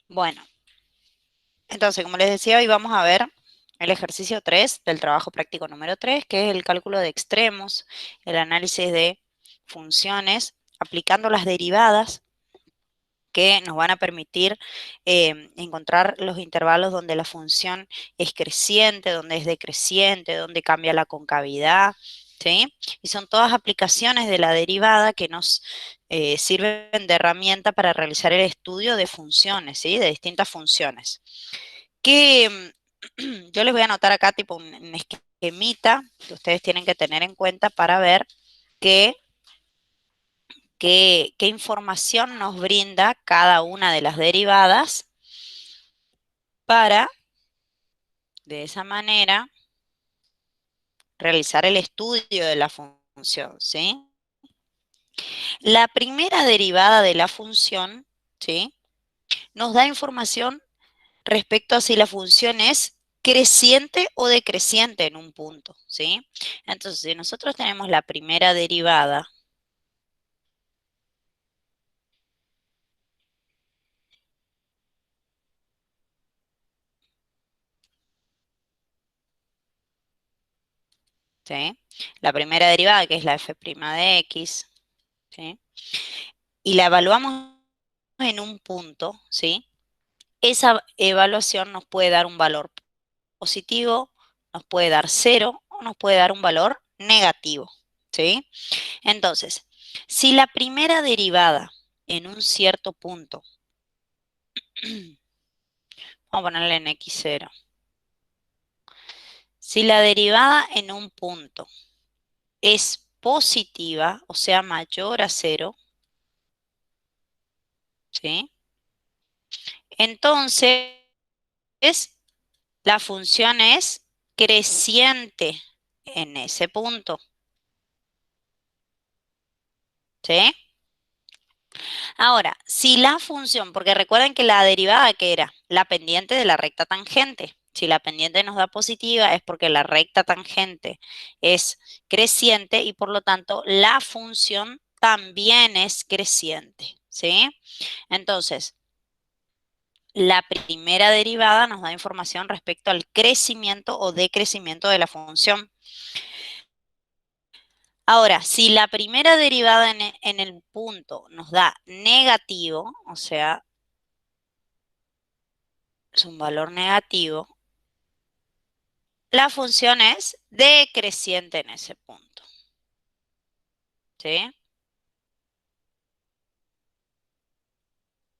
Bueno, entonces, como les decía, hoy vamos a ver el ejercicio 3 del trabajo práctico número 3, que es el cálculo de extremos, el análisis de funciones, aplicando las derivadas que nos van a permitir encontrar los intervalos donde la función es creciente, donde es decreciente, donde cambia la concavidad, ¿sí? Y son todas aplicaciones de la derivada que nos sirven de herramienta para realizar el estudio de funciones, ¿sí? De distintas funciones. Que yo les voy a anotar acá tipo un esquemita que ustedes tienen que tener en cuenta para ver que qué información nos brinda cada una de las derivadas para, de esa manera, realizar el estudio de la función, ¿sí? La primera derivada de la función, ¿sí? Nos da información respecto a si la función es creciente o decreciente en un punto, ¿sí? Entonces, si nosotros tenemos la primera derivada, ¿sí? La primera derivada, que es la f' de x, ¿sí? Y la evaluamos en un punto, ¿sí? Esa evaluación nos puede dar un valor positivo, nos puede dar 0 o nos puede dar un valor negativo, ¿sí? Entonces, si la primera derivada en un cierto punto, vamos a ponerle en x0, si la derivada en un punto es positiva, o sea, mayor a 0, ¿sí? Entonces, la función es creciente en ese punto, ¿sí? Ahora, si la función, porque recuerden que la derivada que era la pendiente de la recta tangente, si la pendiente nos da positiva es porque la recta tangente es creciente y por lo tanto la función también es creciente, ¿sí? Entonces, la primera derivada nos da información respecto al crecimiento o decrecimiento de la función. Ahora, si la primera derivada en el punto nos da negativo, o sea, es un valor negativo, la función es decreciente en ese punto, ¿sí?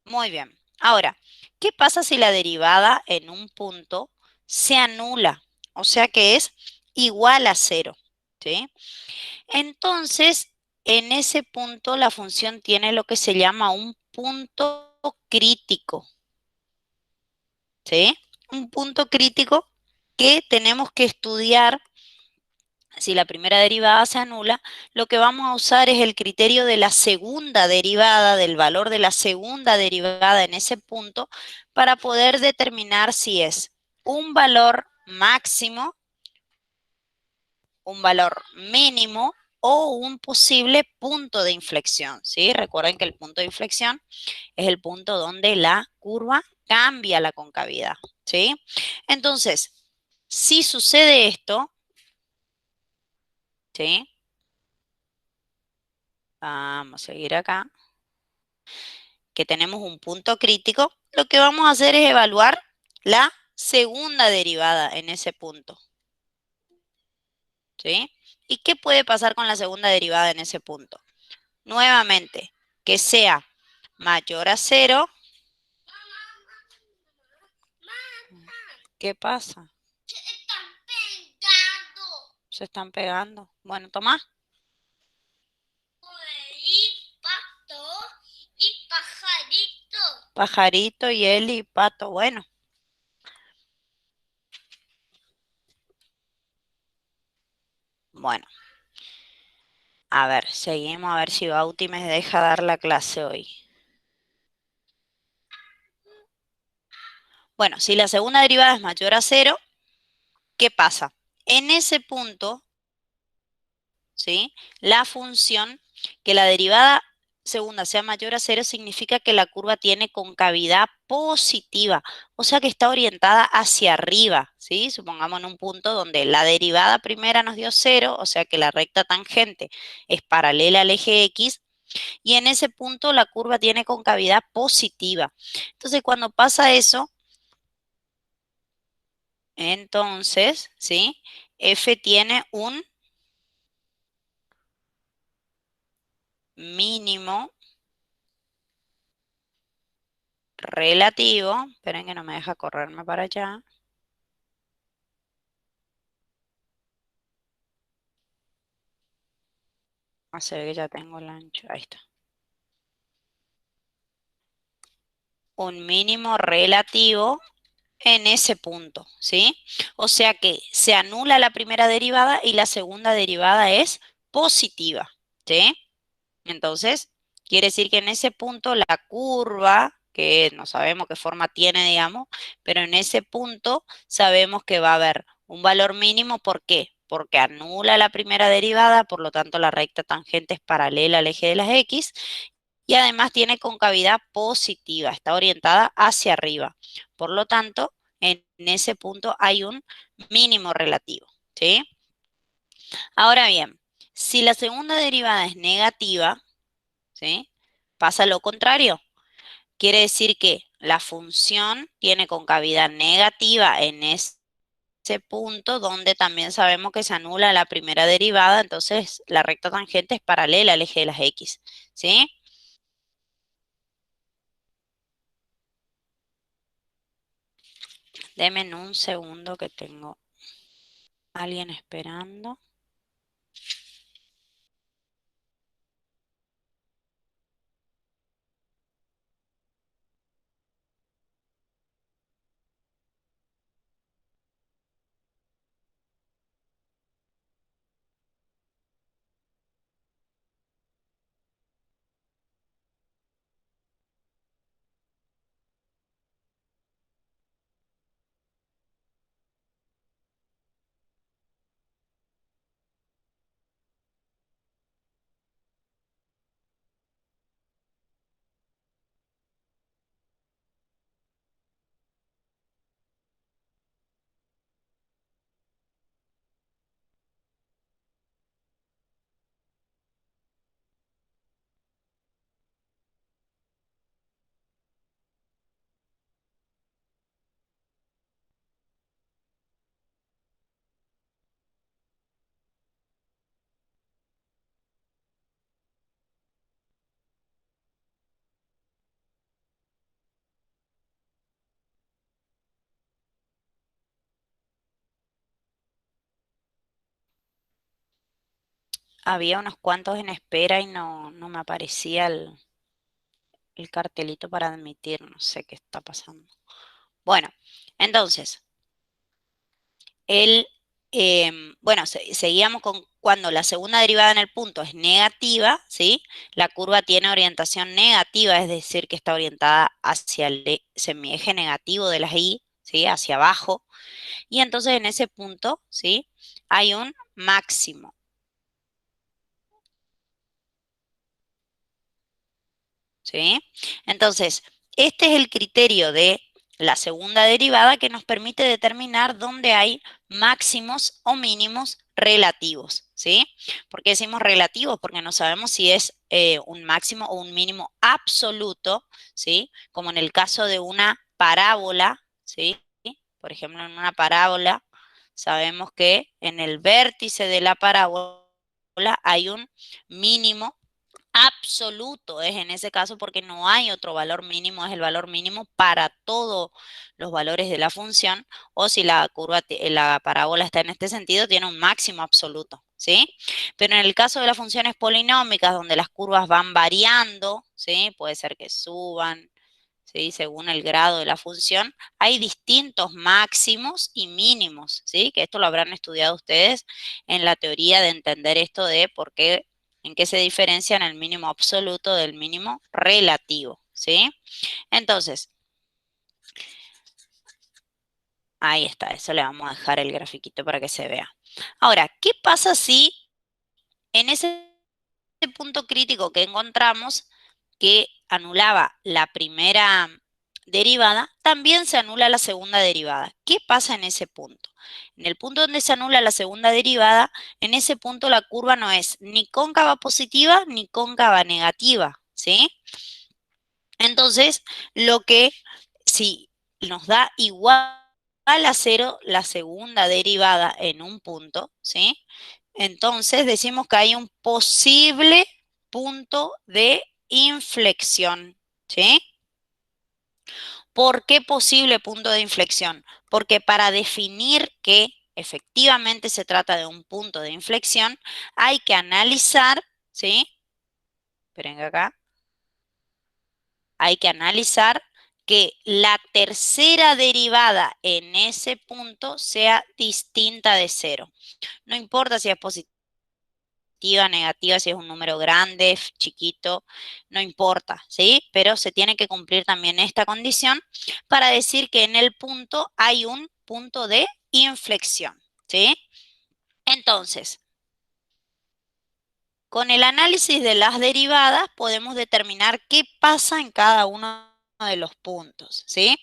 Muy bien. Ahora, ¿qué pasa si la derivada en un punto se anula? O sea que es igual a 0, ¿sí? Entonces, en ese punto la función tiene lo que se llama un punto crítico, ¿sí? Un punto crítico que tenemos que estudiar. Si la primera derivada se anula, lo que vamos a usar es el criterio de la segunda derivada, del valor de la segunda derivada en ese punto, para poder determinar si es un valor máximo, un valor mínimo o un posible punto de inflexión, ¿sí? Recuerden que el punto de inflexión es el punto donde la curva cambia la concavidad, ¿sí? Entonces, si sucede esto, ¿sí? Vamos a seguir acá, que tenemos un punto crítico, lo que vamos a hacer es evaluar la segunda derivada en ese punto, ¿sí? ¿Y qué puede pasar con la segunda derivada en ese punto? Nuevamente, que sea mayor a 0. ¿Qué pasa? Se están pegando. Bueno, toma. Y pajarito. Pajarito y Eli y Pato. Bueno, bueno. A ver, seguimos a ver si Bauti me deja dar la clase hoy. Bueno, si la segunda derivada es mayor a 0, ¿qué pasa? En ese punto, ¿sí? La función, que la derivada segunda sea mayor a cero, significa que la curva tiene concavidad positiva, o sea que está orientada hacia arriba, ¿sí? Supongamos en un punto donde la derivada primera nos dio cero, o sea que la recta tangente es paralela al eje X, y en ese punto la curva tiene concavidad positiva. Entonces, cuando pasa eso, entonces, ¿sí? F tiene un mínimo relativo. Esperen que no me deja correrme para allá. Ah, se ve que ya tengo el ancho. Ahí está. Un mínimo relativo en ese punto, ¿sí? O sea que se anula la primera derivada y la segunda derivada es positiva, ¿sí? Entonces, quiere decir que en ese punto la curva, que no sabemos qué forma tiene, digamos, pero en ese punto sabemos que va a haber un valor mínimo. ¿Por qué? Porque anula la primera derivada, por lo tanto la recta tangente es paralela al eje de las X y además tiene concavidad positiva, está orientada hacia arriba. Por lo tanto, en ese punto hay un mínimo relativo, ¿sí? Ahora bien, si la segunda derivada es negativa, ¿sí? Pasa lo contrario. Quiere decir que la función tiene concavidad negativa en ese punto donde también sabemos que se anula la primera derivada, entonces la recta tangente es paralela al eje de las X, ¿sí? Denme un segundo que tengo alguien esperando. Había unos cuantos en espera y no me aparecía el cartelito para admitir, no sé qué está pasando. Bueno, entonces, bueno, seguíamos con cuando la segunda derivada en el punto es negativa, ¿sí? La curva tiene orientación negativa, es decir, que está orientada hacia el semieje negativo de las Y, ¿sí? Hacia abajo. Y entonces en ese punto, ¿sí? Hay un máximo. ¿Sí? Entonces, este es el criterio de la segunda derivada que nos permite determinar dónde hay máximos o mínimos relativos, ¿sí? ¿Por qué decimos relativos? Porque no sabemos si es un máximo o un mínimo absoluto, ¿sí? Como en el caso de una parábola, ¿sí? Por ejemplo, en una parábola sabemos que en el vértice de la parábola hay un mínimo absoluto, es en ese caso porque no hay otro valor mínimo, es el valor mínimo para todos los valores de la función, o si la curva, la parábola está en este sentido, tiene un máximo absoluto, ¿sí? Pero en el caso de las funciones polinómicas, donde las curvas van variando, ¿sí? Puede ser que suban, ¿sí? Según el grado de la función, hay distintos máximos y mínimos, ¿sí? Que esto lo habrán estudiado ustedes en la teoría de entender esto de por qué, en qué se diferencian el mínimo absoluto del mínimo relativo, ¿sí? Entonces, ahí está, eso le vamos a dejar el grafiquito para que se vea. Ahora, ¿qué pasa si en ese punto crítico que encontramos que anulaba la primera derivada, también se anula la segunda derivada. ¿Qué pasa en ese punto? En el punto donde se anula la segunda derivada, en ese punto la curva no es ni cóncava positiva ni cóncava negativa, ¿sí? Entonces, lo que si nos da igual a cero la segunda derivada en un punto, ¿sí? Entonces decimos que hay un posible punto de inflexión, ¿sí? ¿Por qué posible punto de inflexión? Porque para definir que efectivamente se trata de un punto de inflexión, hay que analizar, ¿sí? Esperen acá. Hay que analizar que la tercera derivada en ese punto sea distinta de cero. No importa si es positiva, negativa, si es un número grande, chiquito, no importa, ¿sí? Pero se tiene que cumplir también esta condición para decir que en el punto hay un punto de inflexión, ¿sí? Entonces, con el análisis de las derivadas podemos determinar qué pasa en cada uno de los puntos, ¿sí?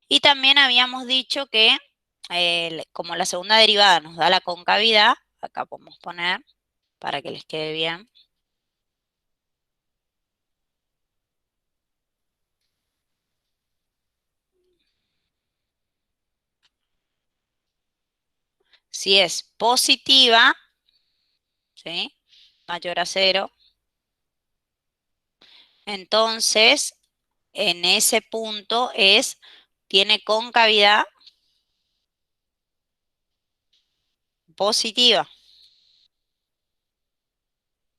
Y también habíamos dicho que como la segunda derivada nos da la concavidad, acá podemos poner para que les quede bien. Si es positiva, ¿sí? Mayor a cero, entonces en ese punto tiene concavidad positiva,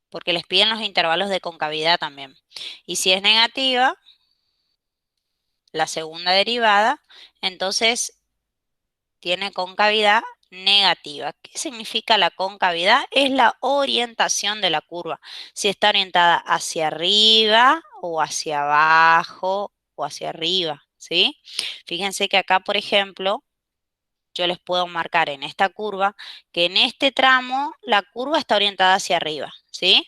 porque les piden los intervalos de concavidad también. Y si es negativa, la segunda derivada, entonces tiene concavidad negativa. ¿Qué significa la concavidad? Es la orientación de la curva. Si está orientada hacia arriba o hacia abajo o hacia arriba, ¿sí? Fíjense que acá, por ejemplo, yo les puedo marcar en esta curva que en este tramo la curva está orientada hacia arriba, ¿sí?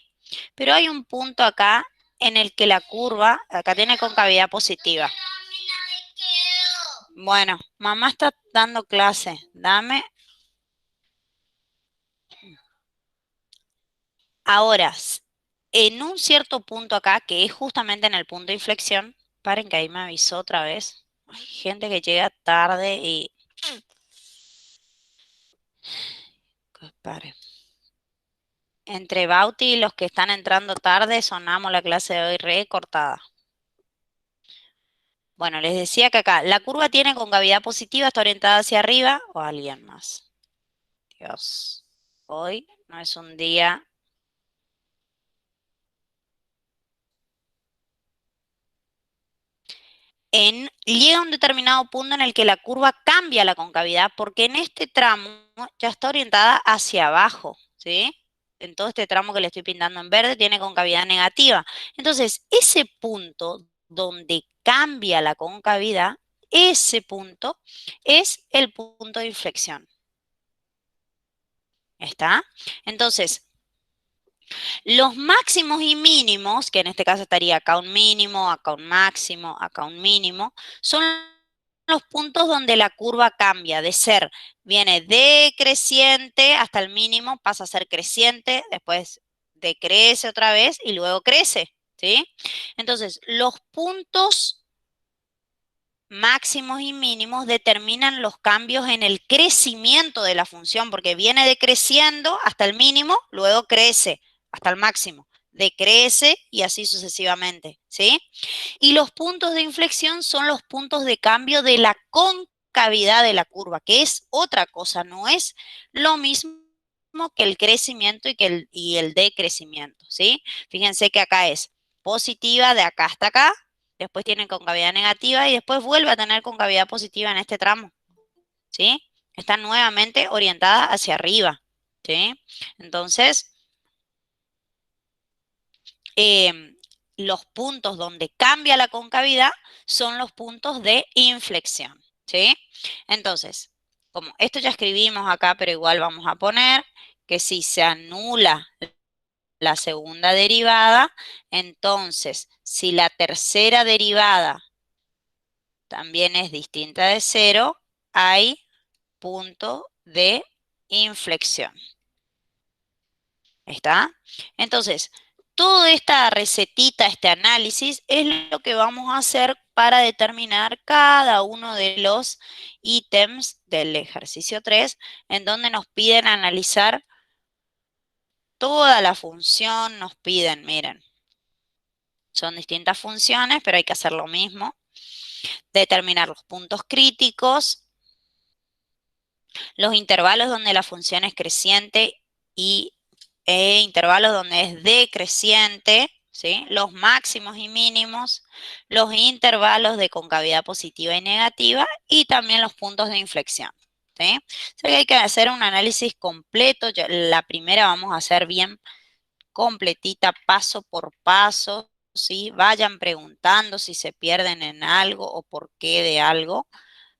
Pero hay un punto acá en el que la curva, acá tiene concavidad positiva. Bueno, mamá está dando clase. Dame. Ahora, en un cierto punto acá, que es justamente en el punto de inflexión, paren que ahí me avisó otra vez. Hay gente que llega tarde y... Paren. Entre Bauti y los que están entrando tarde, sonamos la clase de hoy recortada. Bueno, les decía que acá la curva tiene concavidad positiva, está orientada hacia arriba o alguien más. Dios, hoy no es un día. Llega a un determinado punto en el que la curva cambia la concavidad porque en este tramo ya está orientada hacia abajo, ¿sí? En todo este tramo que le estoy pintando en verde tiene concavidad negativa. Entonces, ese punto donde cambia la concavidad, ese punto es el punto de inflexión. ¿Está? Entonces, los máximos y mínimos, que en este caso estaría acá un mínimo, acá un máximo, acá un mínimo, son los puntos donde la curva cambia de ser, viene decreciente hasta el mínimo, pasa a ser creciente, después decrece otra vez y luego crece, ¿sí? Entonces, los puntos máximos y mínimos determinan los cambios en el crecimiento de la función, porque viene decreciendo hasta el mínimo, luego crece hasta el máximo, decrece y así sucesivamente, ¿sí? Y los puntos de inflexión son los puntos de cambio de la concavidad de la curva, que es otra cosa, no es lo mismo que el crecimiento y el decrecimiento, ¿sí? Fíjense que acá es positiva de acá hasta acá, después tiene concavidad negativa y después vuelve a tener concavidad positiva en este tramo, ¿sí? Está nuevamente orientada hacia arriba, ¿sí? Entonces, los puntos donde cambia la concavidad son los puntos de inflexión, ¿sí? Entonces, como esto ya escribimos acá, pero igual vamos a poner que si se anula la segunda derivada, entonces, si la tercera derivada también es distinta de 0, hay punto de inflexión. ¿Está? Entonces, toda esta recetita, este análisis, es lo que vamos a hacer para determinar cada uno de los ítems del ejercicio 3, en donde nos piden analizar toda la función, nos piden, miren, son distintas funciones, pero hay que hacer lo mismo. Determinar los puntos críticos, los intervalos donde la función es creciente y intervalos donde es decreciente, ¿sí? Los máximos y mínimos, los intervalos de concavidad positiva y negativa y también los puntos de inflexión, ¿sí? O sea que hay que hacer un análisis completo. La primera vamos a hacer bien completita, paso por paso, ¿sí? Vayan preguntando si se pierden en algo o por qué de algo,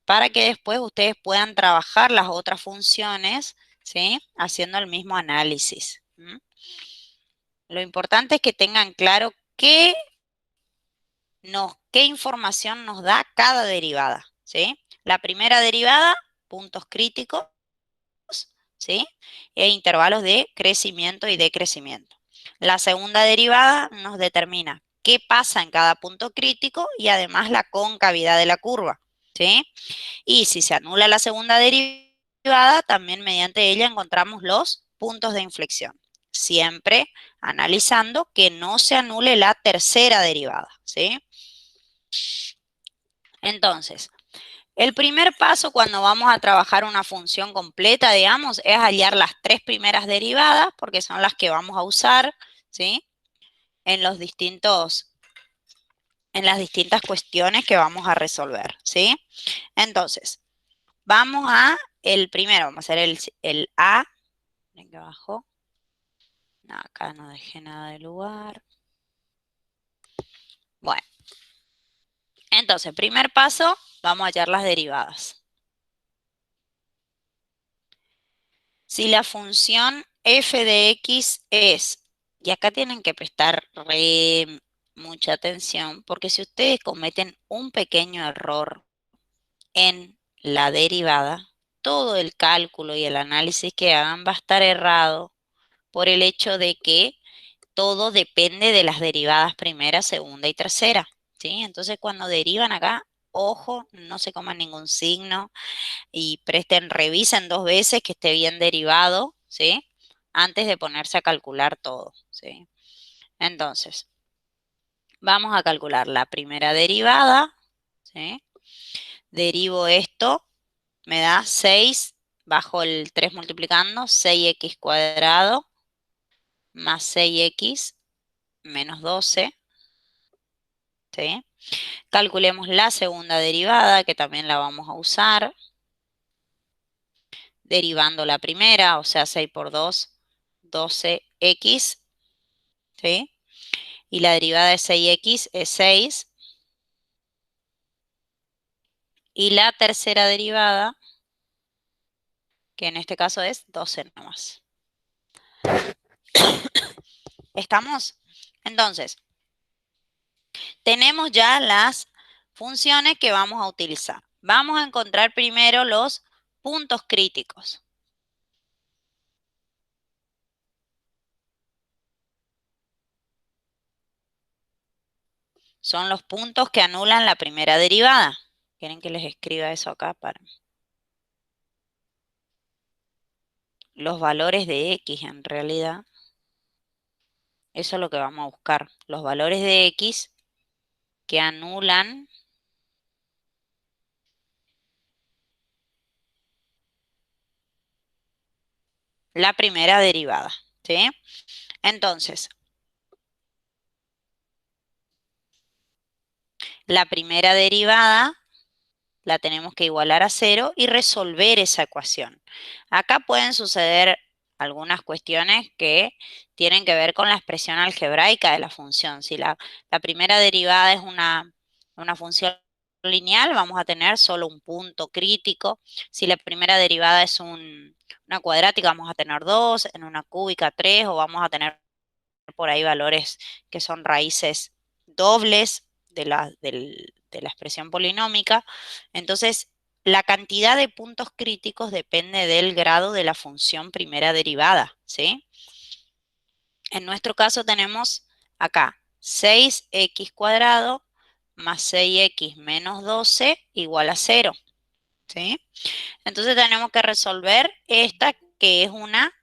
para que después ustedes puedan trabajar las otras funciones, ¿sí? Haciendo el mismo análisis. Lo importante es que tengan claro qué información nos da cada derivada, ¿sí? La primera derivada, puntos críticos, ¿sí? E intervalos de crecimiento y decrecimiento. La segunda derivada nos determina qué pasa en cada punto crítico y además la concavidad de la curva, ¿sí? Y si se anula la segunda derivada, también mediante ella encontramos los puntos de inflexión. Siempre analizando que no se anule la tercera derivada, ¿sí? Entonces, el primer paso cuando vamos a trabajar una función completa, digamos, es hallar las tres primeras derivadas, porque son las que vamos a usar, ¿sí? En las distintas cuestiones que vamos a resolver, ¿sí? Entonces, vamos a el primero, vamos a hacer el A. Aquí abajo. No, acá no dejé nada de lugar. Bueno, entonces, primer paso, vamos a hallar las derivadas. Si la función f de x es, y acá tienen que prestar mucha atención, porque si ustedes cometen un pequeño error en la derivada, todo el cálculo y el análisis que hagan va a estar errado por el hecho de que todo depende de las derivadas primera, segunda y tercera, ¿sí? Entonces, cuando derivan acá, ojo, no se coman ningún signo y revisen 2 veces que esté bien derivado, ¿sí? Antes de ponerse a calcular todo, ¿sí? Entonces, vamos a calcular la primera derivada, ¿sí? Derivo esto, me da 6, bajo el 3 multiplicando, 6x cuadrado más 6x menos 12, ¿sí? Calculemos la segunda derivada, que también la vamos a usar, derivando la primera, o sea, 6 por 2, 12x, ¿sí? Y la derivada de 6x es 6. Y la tercera derivada, que en este caso es 12 nomás. ¿Estamos? Entonces, tenemos ya las funciones que vamos a utilizar. Vamos a encontrar primero los puntos críticos. Son los puntos que anulan la primera derivada. ¿Quieren que les escriba eso acá? Los valores de x en realidad. Eso es lo que vamos a buscar. Los valores de x que anulan la primera derivada, ¿sí? Entonces, la primera derivada la tenemos que igualar a 0 y resolver esa ecuación. Acá pueden suceder algunas cuestiones que tienen que ver con la expresión algebraica de la función. Si la primera derivada es una función lineal, vamos a tener solo un punto crítico. Si la primera derivada es una cuadrática, vamos a tener 2, en una cúbica 3, o vamos a tener por ahí valores que son raíces dobles de la expresión polinómica. Entonces, la cantidad de puntos críticos depende del grado de la función primera derivada, ¿sí? En nuestro caso tenemos acá 6x cuadrado más 6x menos 12 igual a 0, ¿sí? Entonces tenemos que resolver esta que es una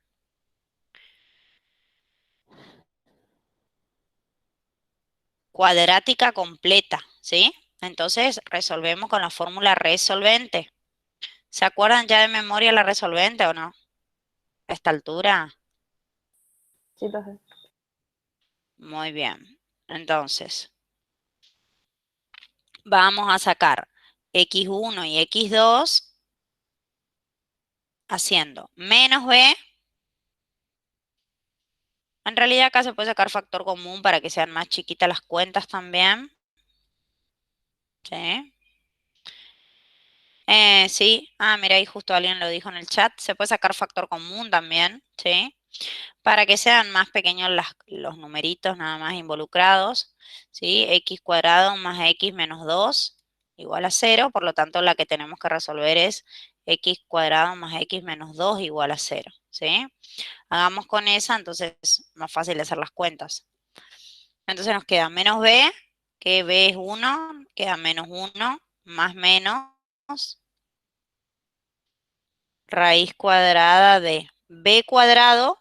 cuadrática completa, ¿sí? Entonces resolvemos con la fórmula resolvente. ¿Se acuerdan ya de memoria la resolvente o no? A esta altura. Sí, profe. Muy bien. Entonces, vamos a sacar x1 y x2 haciendo menos b. En realidad acá se puede sacar factor común para que sean más chiquitas las cuentas también. ¿Sí? Sí. Ah, mira, ahí justo alguien lo dijo en el chat. Se puede sacar factor común también, ¿sí? Para que sean más pequeños los numeritos nada más involucrados, ¿sí? X cuadrado más x menos 2 igual a 0. Por lo tanto, la que tenemos que resolver es x cuadrado más x menos 2 igual a 0, ¿sí? Hagamos con esa, entonces es más fácil hacer las cuentas. Entonces nos queda menos b, que b es 1, queda menos 1, más menos, raíz cuadrada de b cuadrado,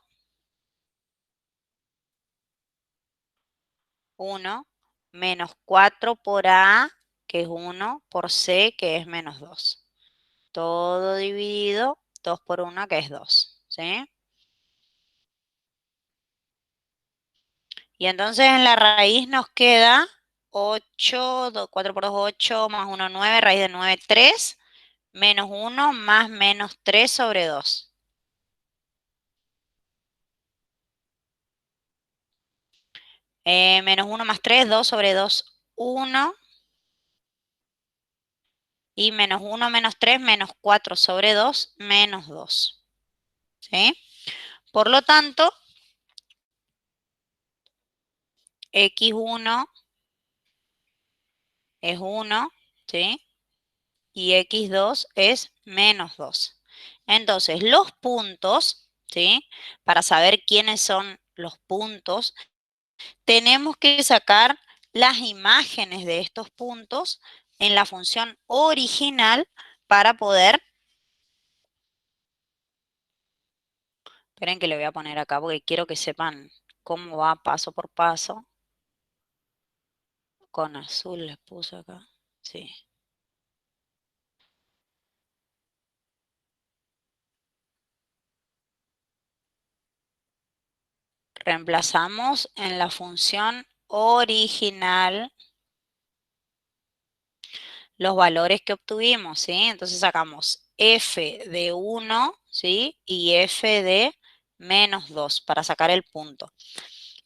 1, menos 4 por a, que es 1, por c, que es menos 2. Todo dividido, 2 por 1, que es 2, ¿sí? Y entonces en la raíz nos queda 8, 4 por 2, 8, más 1, 9, raíz de 9, 3, menos 1 más menos 3 sobre 2. Menos 1 más 3, 2 sobre 2, 1. Y menos 1 menos 3, menos 4 sobre 2, menos 2. ¿Sí? Por lo tanto, x1 es 1, ¿sí? Y x2 es menos 2. Entonces, los puntos, ¿sí? Para saber quiénes son los puntos, tenemos que sacar las imágenes de estos puntos en la función original para poder... Esperen que le voy a poner acá porque quiero que sepan cómo va paso por paso. Con azul les puse acá. Sí. Reemplazamos en la función original los valores que obtuvimos, ¿sí? Entonces sacamos f de 1, ¿sí? Y f de menos 2 para sacar el punto.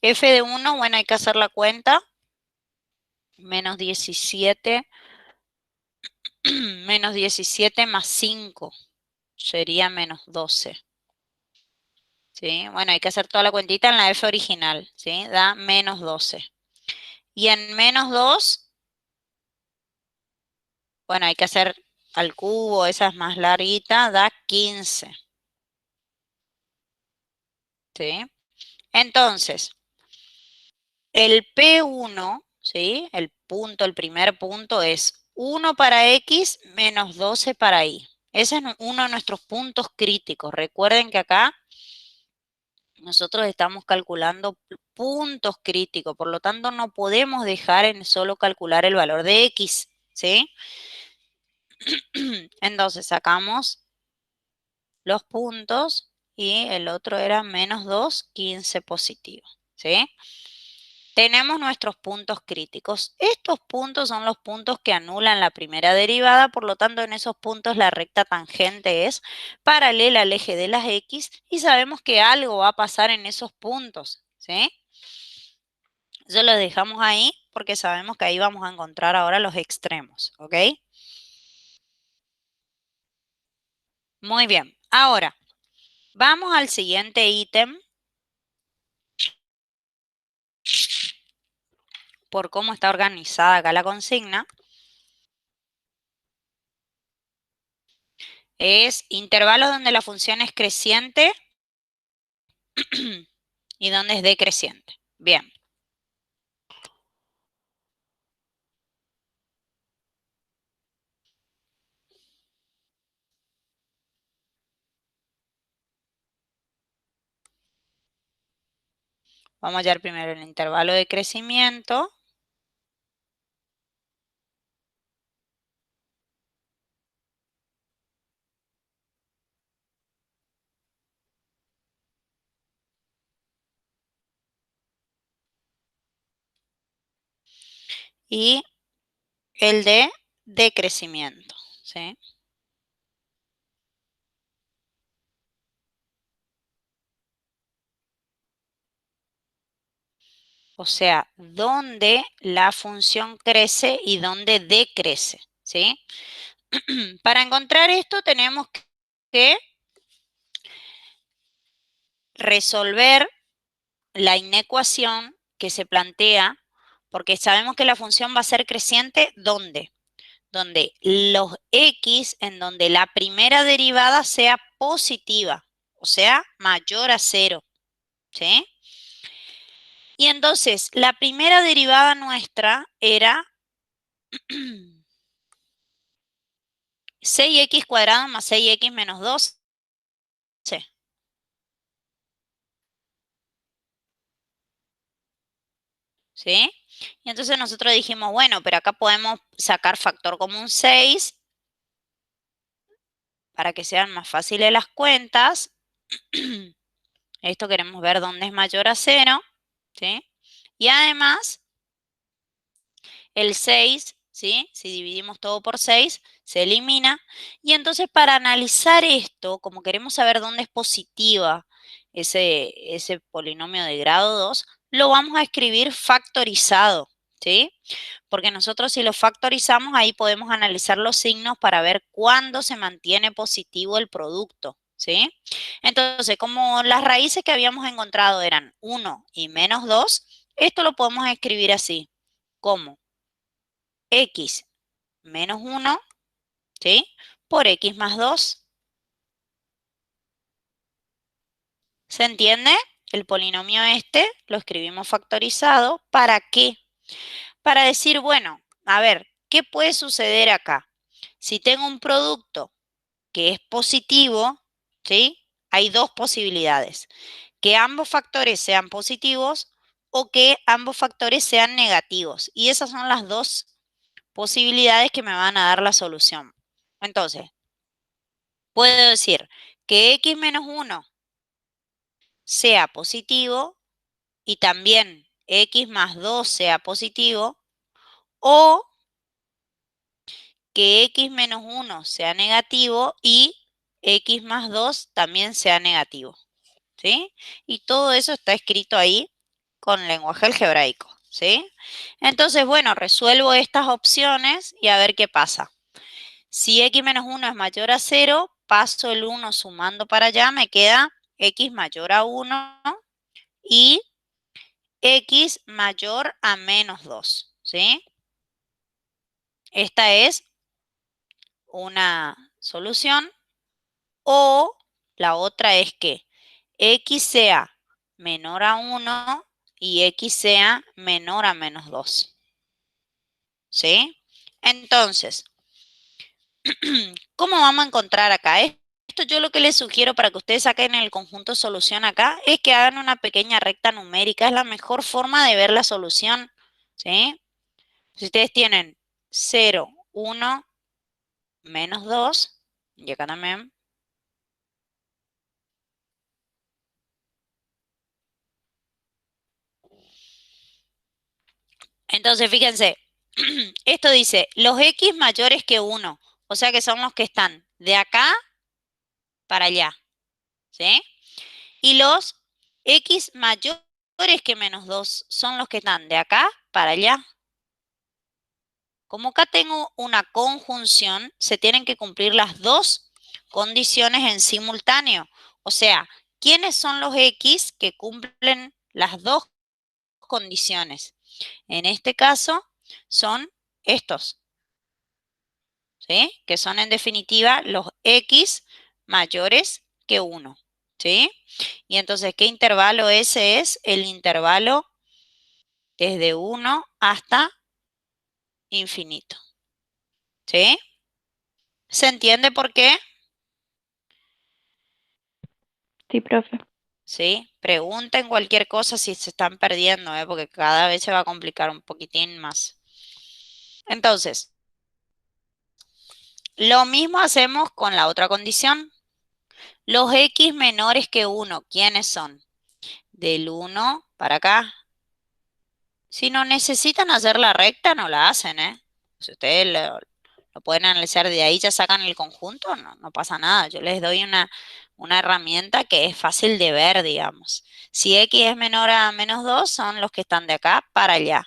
F de 1, bueno, hay que hacer la cuenta. Menos 17, menos 17 más 5 sería menos 12. ¿Sí? Bueno, hay que hacer toda la cuentita en la f original, ¿sí? Da menos 12. Y en menos 2, bueno, hay que hacer al cubo, esa es más larguita, da 15. ¿Sí? Entonces, el P1, ¿sí? El punto, el primer punto es 1 para X menos 12 para Y. Ese es uno de nuestros puntos críticos. Recuerden que acá nosotros estamos calculando puntos críticos, por lo tanto no podemos dejar en solo calcular el valor de X, ¿sí? Entonces sacamos los puntos y el otro era menos 2, 15 positivo, ¿sí? Tenemos nuestros puntos críticos. Estos puntos son los puntos que anulan la primera derivada, por lo tanto en esos puntos la recta tangente es paralela al eje de las X y sabemos que algo va a pasar en esos puntos, ¿sí? Eso lo dejamos ahí porque sabemos que ahí vamos a encontrar ahora los extremos, ¿ok? Muy bien. Ahora, vamos al siguiente ítem por cómo está organizada acá la consigna, es intervalos donde la función es creciente y donde es decreciente. Bien. Vamos a hallar primero el intervalo de crecimiento. Y el de decrecimiento, ¿sí? O sea, donde la función crece y donde decrece, ¿sí? Para encontrar esto tenemos que resolver la inecuación que se plantea, porque sabemos que la función va a ser creciente, ¿dónde? Donde los x, en donde la primera derivada sea positiva, o sea, mayor a 0, ¿sí? Y entonces, la primera derivada nuestra era 6x cuadrado más 6x menos 12. ¿Sí? Y entonces nosotros dijimos, bueno, pero acá podemos sacar factor común 6 para que sean más fáciles las cuentas. Esto queremos ver dónde es mayor a 0, ¿sí? Y además, el 6, ¿sí? Si dividimos todo por 6, se elimina. Y entonces para analizar esto, como queremos saber dónde es positiva ese polinomio de grado 2, lo vamos a escribir factorizado, ¿sí? Porque nosotros si lo factorizamos, ahí podemos analizar los signos para ver cuándo se mantiene positivo el producto, ¿sí? Entonces, como las raíces que habíamos encontrado eran 1 y menos 2, esto lo podemos escribir así, como x menos 1, ¿sí? Por x más 2. ¿Se entiende? El polinomio este lo escribimos factorizado. ¿Para qué? Para decir, bueno, a ver, ¿qué puede suceder acá? Si tengo un producto que es positivo, ¿sí? Hay dos posibilidades. Que ambos factores sean positivos o que ambos factores sean negativos. Y esas son las dos posibilidades que me van a dar la solución. Entonces, puedo decir que x menos 1 sea positivo y también x más 2 sea positivo, o que x menos 1 sea negativo y x más 2 también sea negativo, ¿sí? Y todo eso está escrito ahí con lenguaje algebraico, ¿sí? Entonces, bueno, resuelvo estas opciones y a ver qué pasa. Si x menos 1 es mayor a 0, paso el 1 sumando para allá, me queda x mayor a 1 y x mayor a menos 2, ¿sí? Esta es una solución. O la otra es que x sea menor a 1 y x sea menor a menos 2, ¿sí? Entonces, ¿cómo vamos a encontrar acá? Esto yo lo que les sugiero para que ustedes saquen el conjunto solución acá es que hagan una pequeña recta numérica. Es la mejor forma de ver la solución, ¿sí? Si ustedes tienen 0, 1, menos 2, y acá también. Entonces, fíjense, esto dice los x mayores que 1, o sea que son los que están de acá para allá, ¿sí? Y los x mayores que menos 2 son los que están de acá para allá. Como acá tengo una conjunción, se tienen que cumplir las dos condiciones en simultáneo. O sea, ¿quiénes son los x que cumplen las dos condiciones? En este caso son estos, ¿sí? Que son en definitiva los x mayores que 1, ¿sí? Y entonces, ¿qué intervalo ese es? El intervalo desde 1 hasta infinito, ¿sí? ¿Se entiende por qué? Sí, profe. ¿Sí? Pregunten cualquier cosa si se están perdiendo, ¿eh? Porque cada vez se va a complicar un poquitín más. Entonces, lo mismo hacemos con la otra condición. Los x menores que 1, ¿quiénes son? Del 1 para acá. Si no necesitan hacer la recta, no la hacen, ¿eh? Si ustedes lo pueden analizar de ahí, ya sacan el conjunto, no pasa nada. Yo les doy una herramienta que es fácil de ver, digamos. Si x es menor a menos 2, son los que están de acá para allá.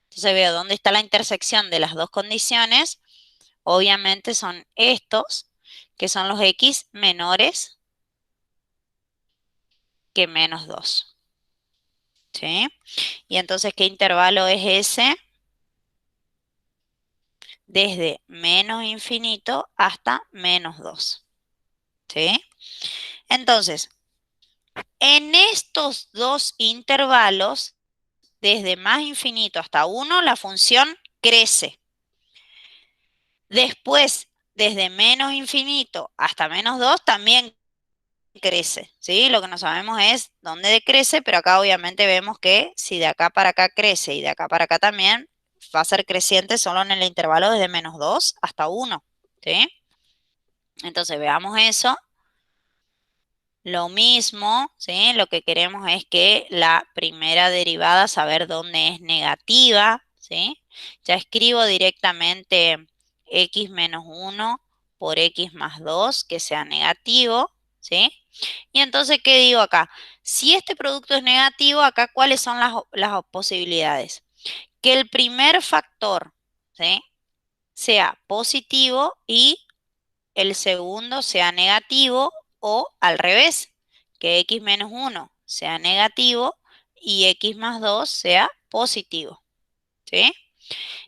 Entonces veo dónde está la intersección de las dos condiciones. Obviamente son estos, que son los x menores que menos 2. ¿Sí? Y entonces, ¿qué intervalo es ese? Desde menos infinito hasta menos 2. ¿Sí? Entonces, en estos dos intervalos, desde más infinito hasta 1, la función crece. Después, desde menos infinito hasta menos 2, también crece, ¿sí? Lo que no sabemos es dónde decrece, pero acá obviamente vemos que si de acá para acá crece y de acá para acá también, va a ser creciente solo en el intervalo desde menos 2 hasta 1, ¿sí? Entonces veamos eso. Lo mismo, ¿sí? Lo que queremos es que la primera derivada, saber dónde es negativa, ¿sí? Ya escribo directamente x menos 1 por x más 2, que sea negativo, ¿sí? Y entonces, ¿qué digo acá? Si este producto es negativo, acá, ¿cuáles son las posibilidades? Que el primer factor, ¿sí? Sea positivo y el segundo sea negativo o al revés, que x menos 1 sea negativo y x más 2 sea positivo, ¿sí?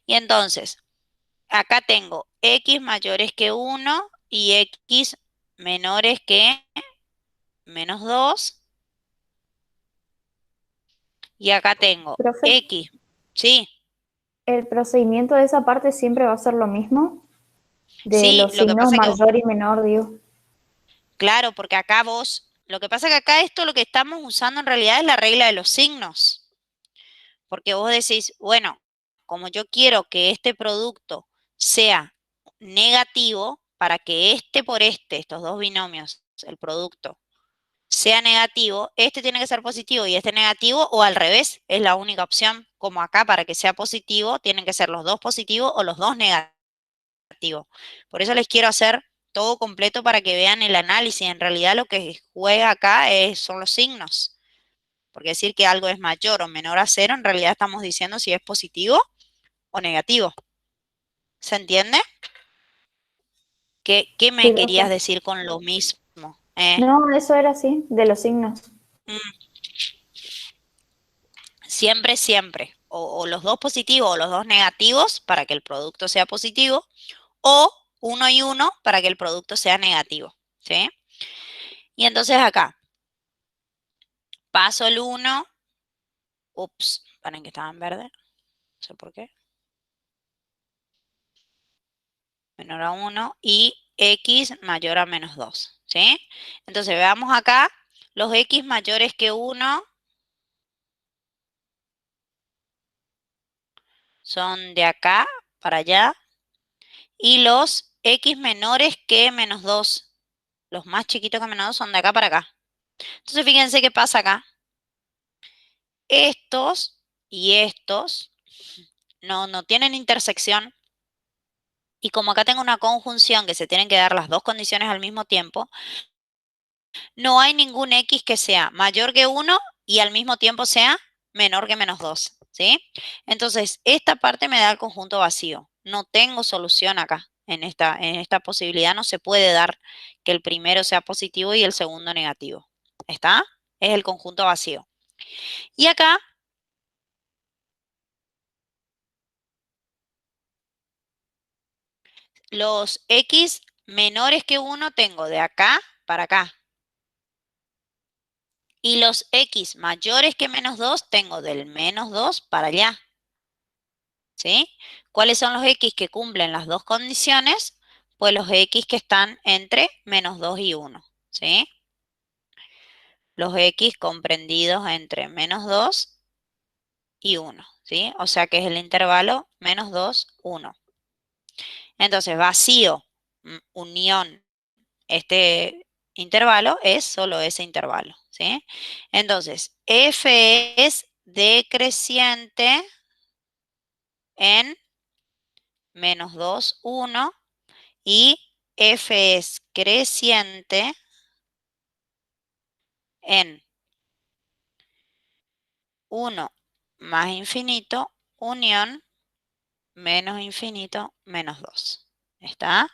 Y entonces, acá tengo x mayores que 1 y x menores que menos 2. Y acá tengo Profe, x, ¿sí? ¿el procedimiento de esa parte siempre va a ser lo mismo? De Sí, los lo que signos pasa es que, mayor y menor, digo. claro, porque acá vos, lo que pasa es que acá esto lo que estamos usando en realidad es la regla de los signos. Porque vos decís, bueno, como yo quiero que este producto sea negativo, para que este por este, estos dos binomios, el producto, sea negativo, este tiene que ser positivo y este negativo, o al revés, es la única opción. Como acá, para que sea positivo, tienen que ser los dos positivos o los dos negativos. Por eso les quiero hacer todo completo para que vean el análisis. En realidad lo que juega acá son los signos. Porque decir que algo es mayor o menor a cero, en realidad estamos diciendo si es positivo o negativo. ¿Se entiende? ¿Qué Sí, me querías profe. decir con lo mismo? No, eso era así, de los signos. Mm, siempre, siempre. O los dos positivos o los dos negativos para que el producto sea positivo. O uno y uno para que el producto sea negativo. ¿Sí? Y entonces acá, paso el 1. Ups, paren que estaba en verde. No sé por qué. Menor a 1 y x mayor a menos 2, ¿sí? Entonces veamos acá, los x mayores que 1 son de acá para allá y los x menores que menos 2, los más chiquitos que menos 2 son de acá para acá. Entonces fíjense qué pasa acá. Estos y estos no tienen intersección y como acá tengo una conjunción que se tienen que dar las dos condiciones al mismo tiempo, no hay ningún x que sea mayor que 1 y al mismo tiempo sea menor que menos 2, ¿sí? Entonces, esta parte me da el conjunto vacío. No tengo solución acá. En esta posibilidad no se puede dar que el primero sea positivo y el segundo negativo. ¿Está? Es el conjunto vacío. Y acá los x menores que 1 tengo de acá para acá. Y los x mayores que menos 2 tengo del menos 2 para allá. ¿Sí? ¿Cuáles son los x que cumplen las dos condiciones? Pues los x que están entre menos 2 y 1. ¿Sí? Los x comprendidos entre menos 2 y 1. ¿Sí? O sea que es el intervalo menos 2, 1. Entonces, vacío, unión, este intervalo es solo ese intervalo, ¿sí? Entonces, f es decreciente en menos 2, 1 y f es creciente en 1 más infinito, unión, menos infinito, menos 2. ¿Está?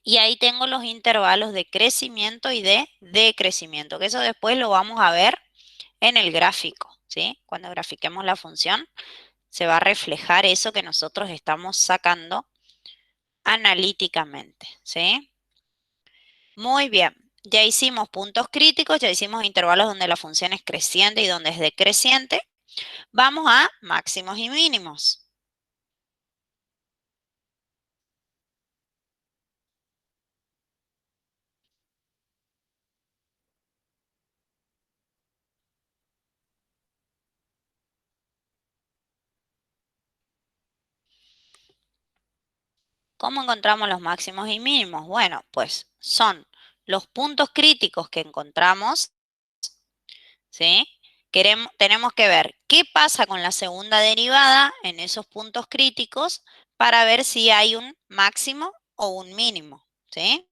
Y ahí tengo los intervalos de crecimiento y de decrecimiento, que eso después lo vamos a ver en el gráfico, ¿sí? Cuando grafiquemos la función, se va a reflejar eso que nosotros estamos sacando analíticamente, ¿sí? Muy bien. Ya hicimos puntos críticos, ya hicimos intervalos donde la función es creciente y donde es decreciente. Vamos a máximos y mínimos. ¿Cómo encontramos los máximos y mínimos? Bueno, pues son los puntos críticos que encontramos, ¿sí? Tenemos que ver qué pasa con la segunda derivada en esos puntos críticos para ver si hay un máximo o un mínimo, ¿sí?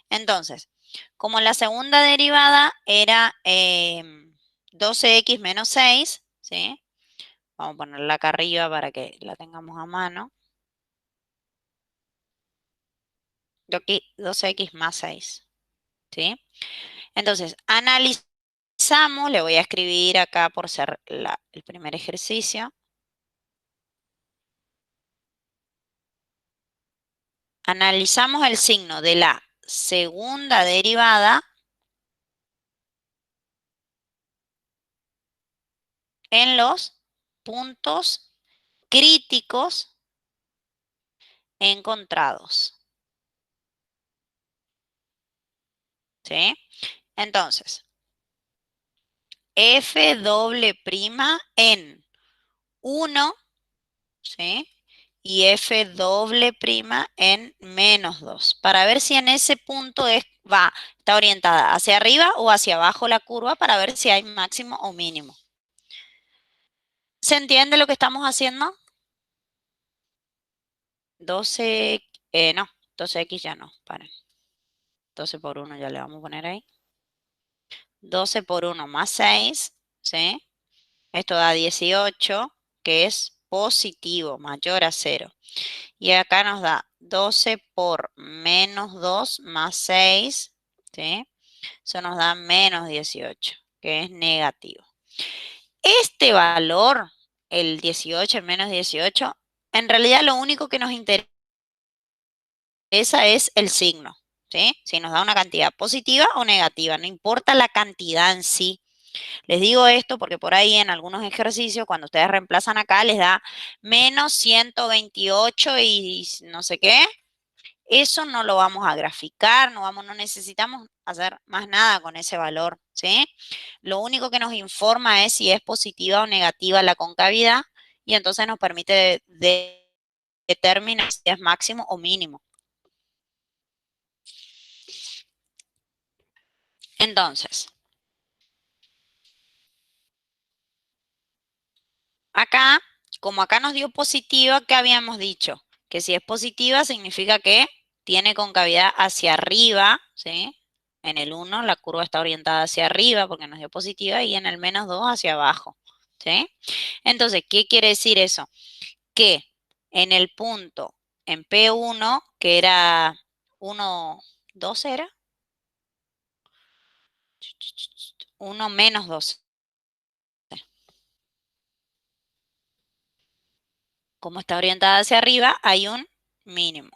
Entonces, como la segunda derivada era 12x menos 6, ¿sí? Vamos a ponerla acá arriba para que la tengamos a mano. 12x más 6, ¿sí? Entonces, analizamos, le voy a escribir acá por ser el primer ejercicio. Analizamos el signo de la segunda derivada en los puntos críticos encontrados, ¿sí? Entonces, f doble prima en 1, ¿sí? Y f doble prima en menos 2, para ver si en ese punto está orientada hacia arriba o hacia abajo la curva para ver si hay máximo o mínimo. ¿Se entiende lo que estamos haciendo? 12, no, 12x ya no, paren. 12 por 1 ya le vamos a poner ahí. 12 por 1 más 6, ¿sí? Esto da 18, que es positivo, mayor a 0. Y acá nos da 12 por menos 2 más 6, ¿sí? Eso nos da menos 18, que es negativo. Este valor, el 18, el menos 18, en realidad lo único que nos interesa es el signo, ¿sí? Si nos da una cantidad positiva o negativa, no importa la cantidad en sí. Les digo esto porque por ahí en algunos ejercicios, cuando ustedes reemplazan acá, les da menos 128 y no sé qué. Eso no lo vamos a graficar, no necesitamos hacer más nada con ese valor, ¿sí? Lo único que nos informa es si es positiva o negativa la concavidad y entonces nos permite determinar si es máximo o mínimo. Entonces, acá, como acá nos dio positiva, ¿qué habíamos dicho? Que si es positiva significa que tiene concavidad hacia arriba, ¿sí? En el 1 la curva está orientada hacia arriba porque nos dio positiva y en el menos 2 hacia abajo, ¿sí? Entonces, ¿qué quiere decir eso? Que en el punto, en P1, que era 1, 2 era, 1 menos 2. como está orientada hacia arriba, hay un mínimo.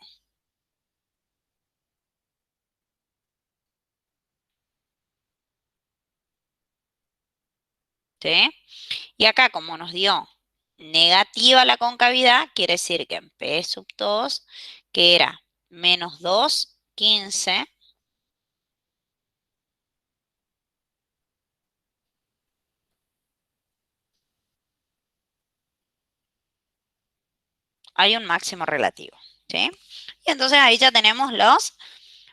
¿Sí? Y acá, como nos dio negativa la concavidad, quiere decir que en P sub 2, que era menos 2,15, hay un máximo relativo. ¿Sí? Y entonces ahí ya tenemos los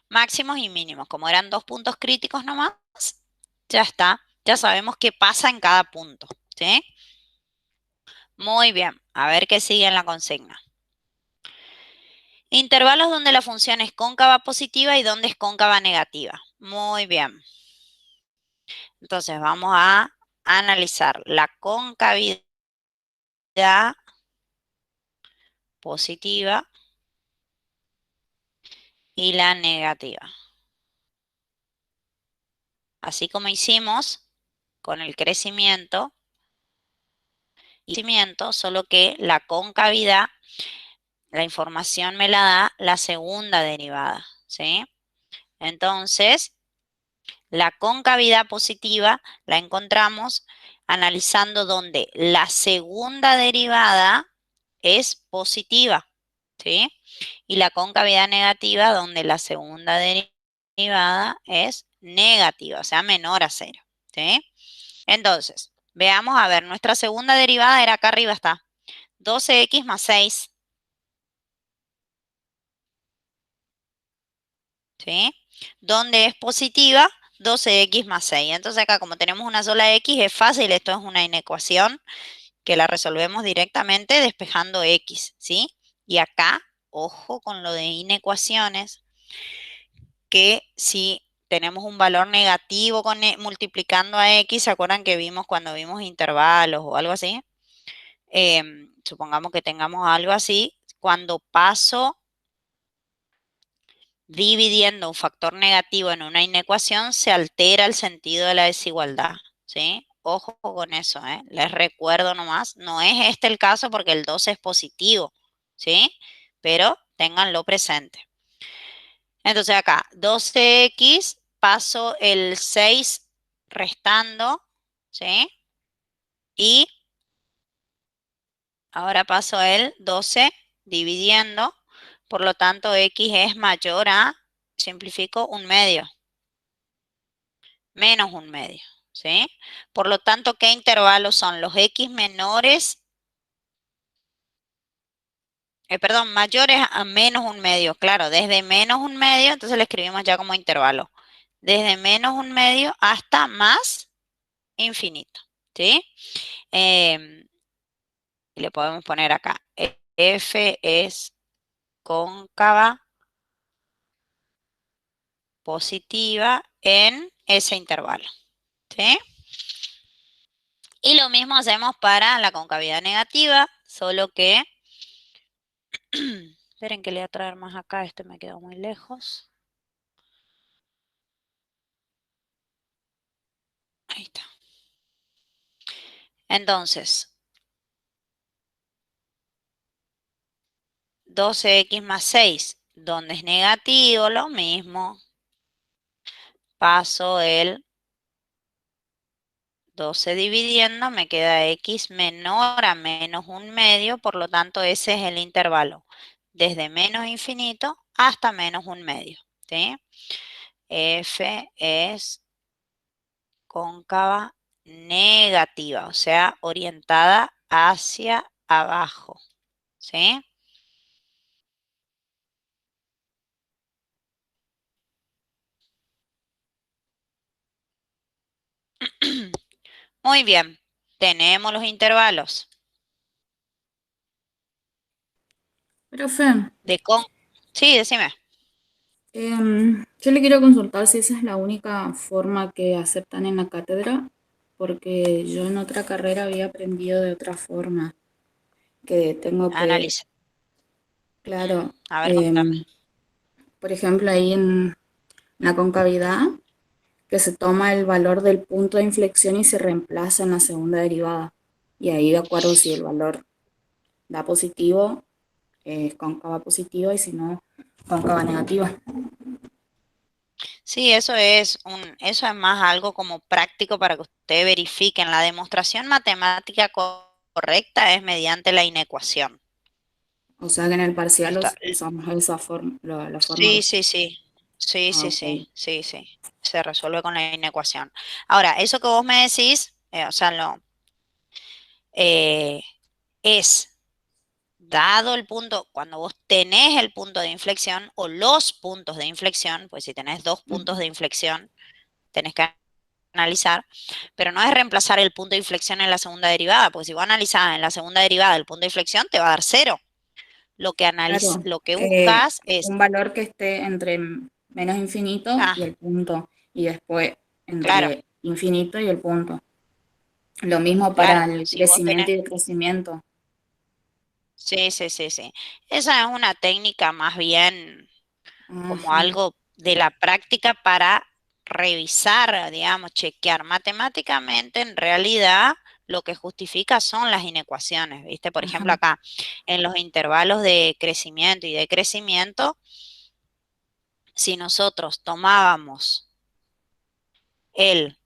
máximos y mínimos. Como eran dos puntos críticos nomás, ya está. Ya sabemos qué pasa en cada punto. ¿Sí? Muy bien. A ver qué sigue en la consigna. Intervalos donde la función es cóncava positiva y donde es cóncava negativa. Muy bien. Entonces vamos a analizar la concavidad positiva y la negativa. Así como hicimos con el crecimiento, solo que la concavidad, la información me la da la segunda derivada, ¿sí? Entonces, la concavidad positiva la encontramos analizando donde la segunda derivada es positiva, ¿sí? Y la concavidad negativa donde la segunda derivada es negativa, o sea, menor a 0, ¿sí? Entonces, veamos, a ver, nuestra segunda derivada era acá arriba está, 12x más 6, ¿sí? Donde es positiva, 12x más 6. Entonces acá como tenemos una sola x es fácil, esto es una inecuación que la resolvemos directamente despejando x, ¿sí? Y acá, ojo con lo de inecuaciones, que si tenemos un valor negativo multiplicando a x, ¿se acuerdan que vimos cuando vimos intervalos o algo así? Supongamos que tengamos algo así, cuando paso dividiendo un factor negativo en una inecuación, se altera el sentido de la desigualdad, ¿sí? Ojo con eso, ¿eh? Les recuerdo nomás, no es este el caso porque el 12 es positivo, ¿sí? Pero ténganlo presente. Entonces acá, 12x, paso el 6 restando, ¿sí? Y ahora paso el 12 dividiendo, por lo tanto x es mayor a, simplifico, 1/2. Menos 1/2, ¿sí? Por lo tanto, ¿qué intervalos son? Los x menores, perdón, mayores a menos 1/2, claro, desde menos 1/2, entonces le escribimos ya como intervalo. Desde menos 1/2 hasta más infinito, ¿sí? Le podemos poner acá, f es cóncava positiva en ese intervalo, ¿sí? Y lo mismo hacemos para la concavidad negativa, solo que, esperen que le voy a traer más acá, este me quedó muy lejos. Ahí está. Entonces, 12x más 6, donde es negativo, lo mismo. Paso el 12 dividiendo, me queda x menor a menos 1/2, por lo tanto ese es el intervalo, desde menos infinito hasta menos 1/2, ¿sí? F es cóncava negativa, o sea, orientada hacia abajo, ¿sí? Muy bien, tenemos los intervalos Profe, de con... Sí, decime. yo le quiero consultar si esa es la única forma que aceptan en la cátedra, porque yo en otra carrera había aprendido de otra forma, que tengo que, Analiza. claro, A ver, contame. por ejemplo, ahí en la concavidad, que se toma el valor del punto de inflexión y se reemplaza en la segunda derivada, y ahí de acuerdo si el valor da positivo, es cóncava positiva y si no, cóncava negativa. Sí, eso es más algo como práctico para que ustedes verifiquen. La demostración matemática correcta es mediante la inecuación. O sea que en el parcial Está- usamos esa forma, la forma. sí, sí, sí. Sí, Ah, sí, ok. sí, sí, sí. Se resuelve con la inecuación. Ahora, eso que vos me decís, o sea, eh, es dado el punto, cuando vos tenés el punto de inflexión o los puntos de inflexión, pues si tenés dos puntos de inflexión, tenés que analizar, pero no es reemplazar el punto de inflexión en la segunda derivada, porque si vos analizás en la segunda derivada el punto de inflexión, te va a dar cero. Claro, Lo que buscas es, un valor que esté entre menos infinito ah, y el punto, y después claro, entre infinito y el punto. Lo mismo para claro, el si vos tenés, crecimiento y decrecimiento. sí, sí, sí, sí. Esa es una técnica más bien como Ajá, algo de la práctica para revisar, digamos, chequear matemáticamente, en realidad lo que justifica son las inecuaciones, ¿viste? Por ejemplo, ajá, acá en los intervalos de crecimiento y decrecimiento, si nosotros tomábamos el,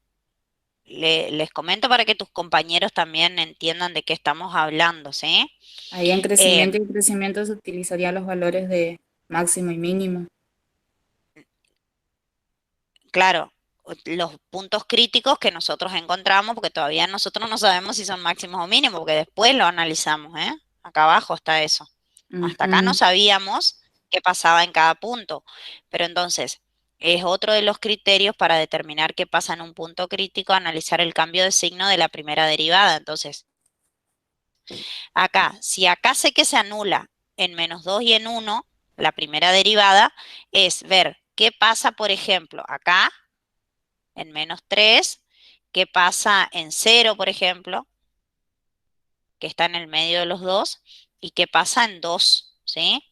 les comento para que tus compañeros también entiendan de qué estamos hablando, ¿sí? ahí en crecimiento y Em, decrecimiento se utilizarían los valores de máximo y mínimo. claro, los puntos críticos que nosotros encontramos, porque todavía nosotros no sabemos si son máximos o mínimos, porque después lo analizamos, ¿eh? Acá abajo está eso. Hasta acá no Ujú, sabíamos qué pasaba en cada punto, pero entonces es otro de los criterios para determinar qué pasa en un punto crítico, analizar el cambio de signo de la primera derivada. Entonces, acá, si acá sé que se anula en -2 y en 1, la primera derivada, es ver qué pasa, por ejemplo, acá en -3, qué pasa en 0, por ejemplo, que está en el medio de los dos, y qué pasa en 2, ¿sí?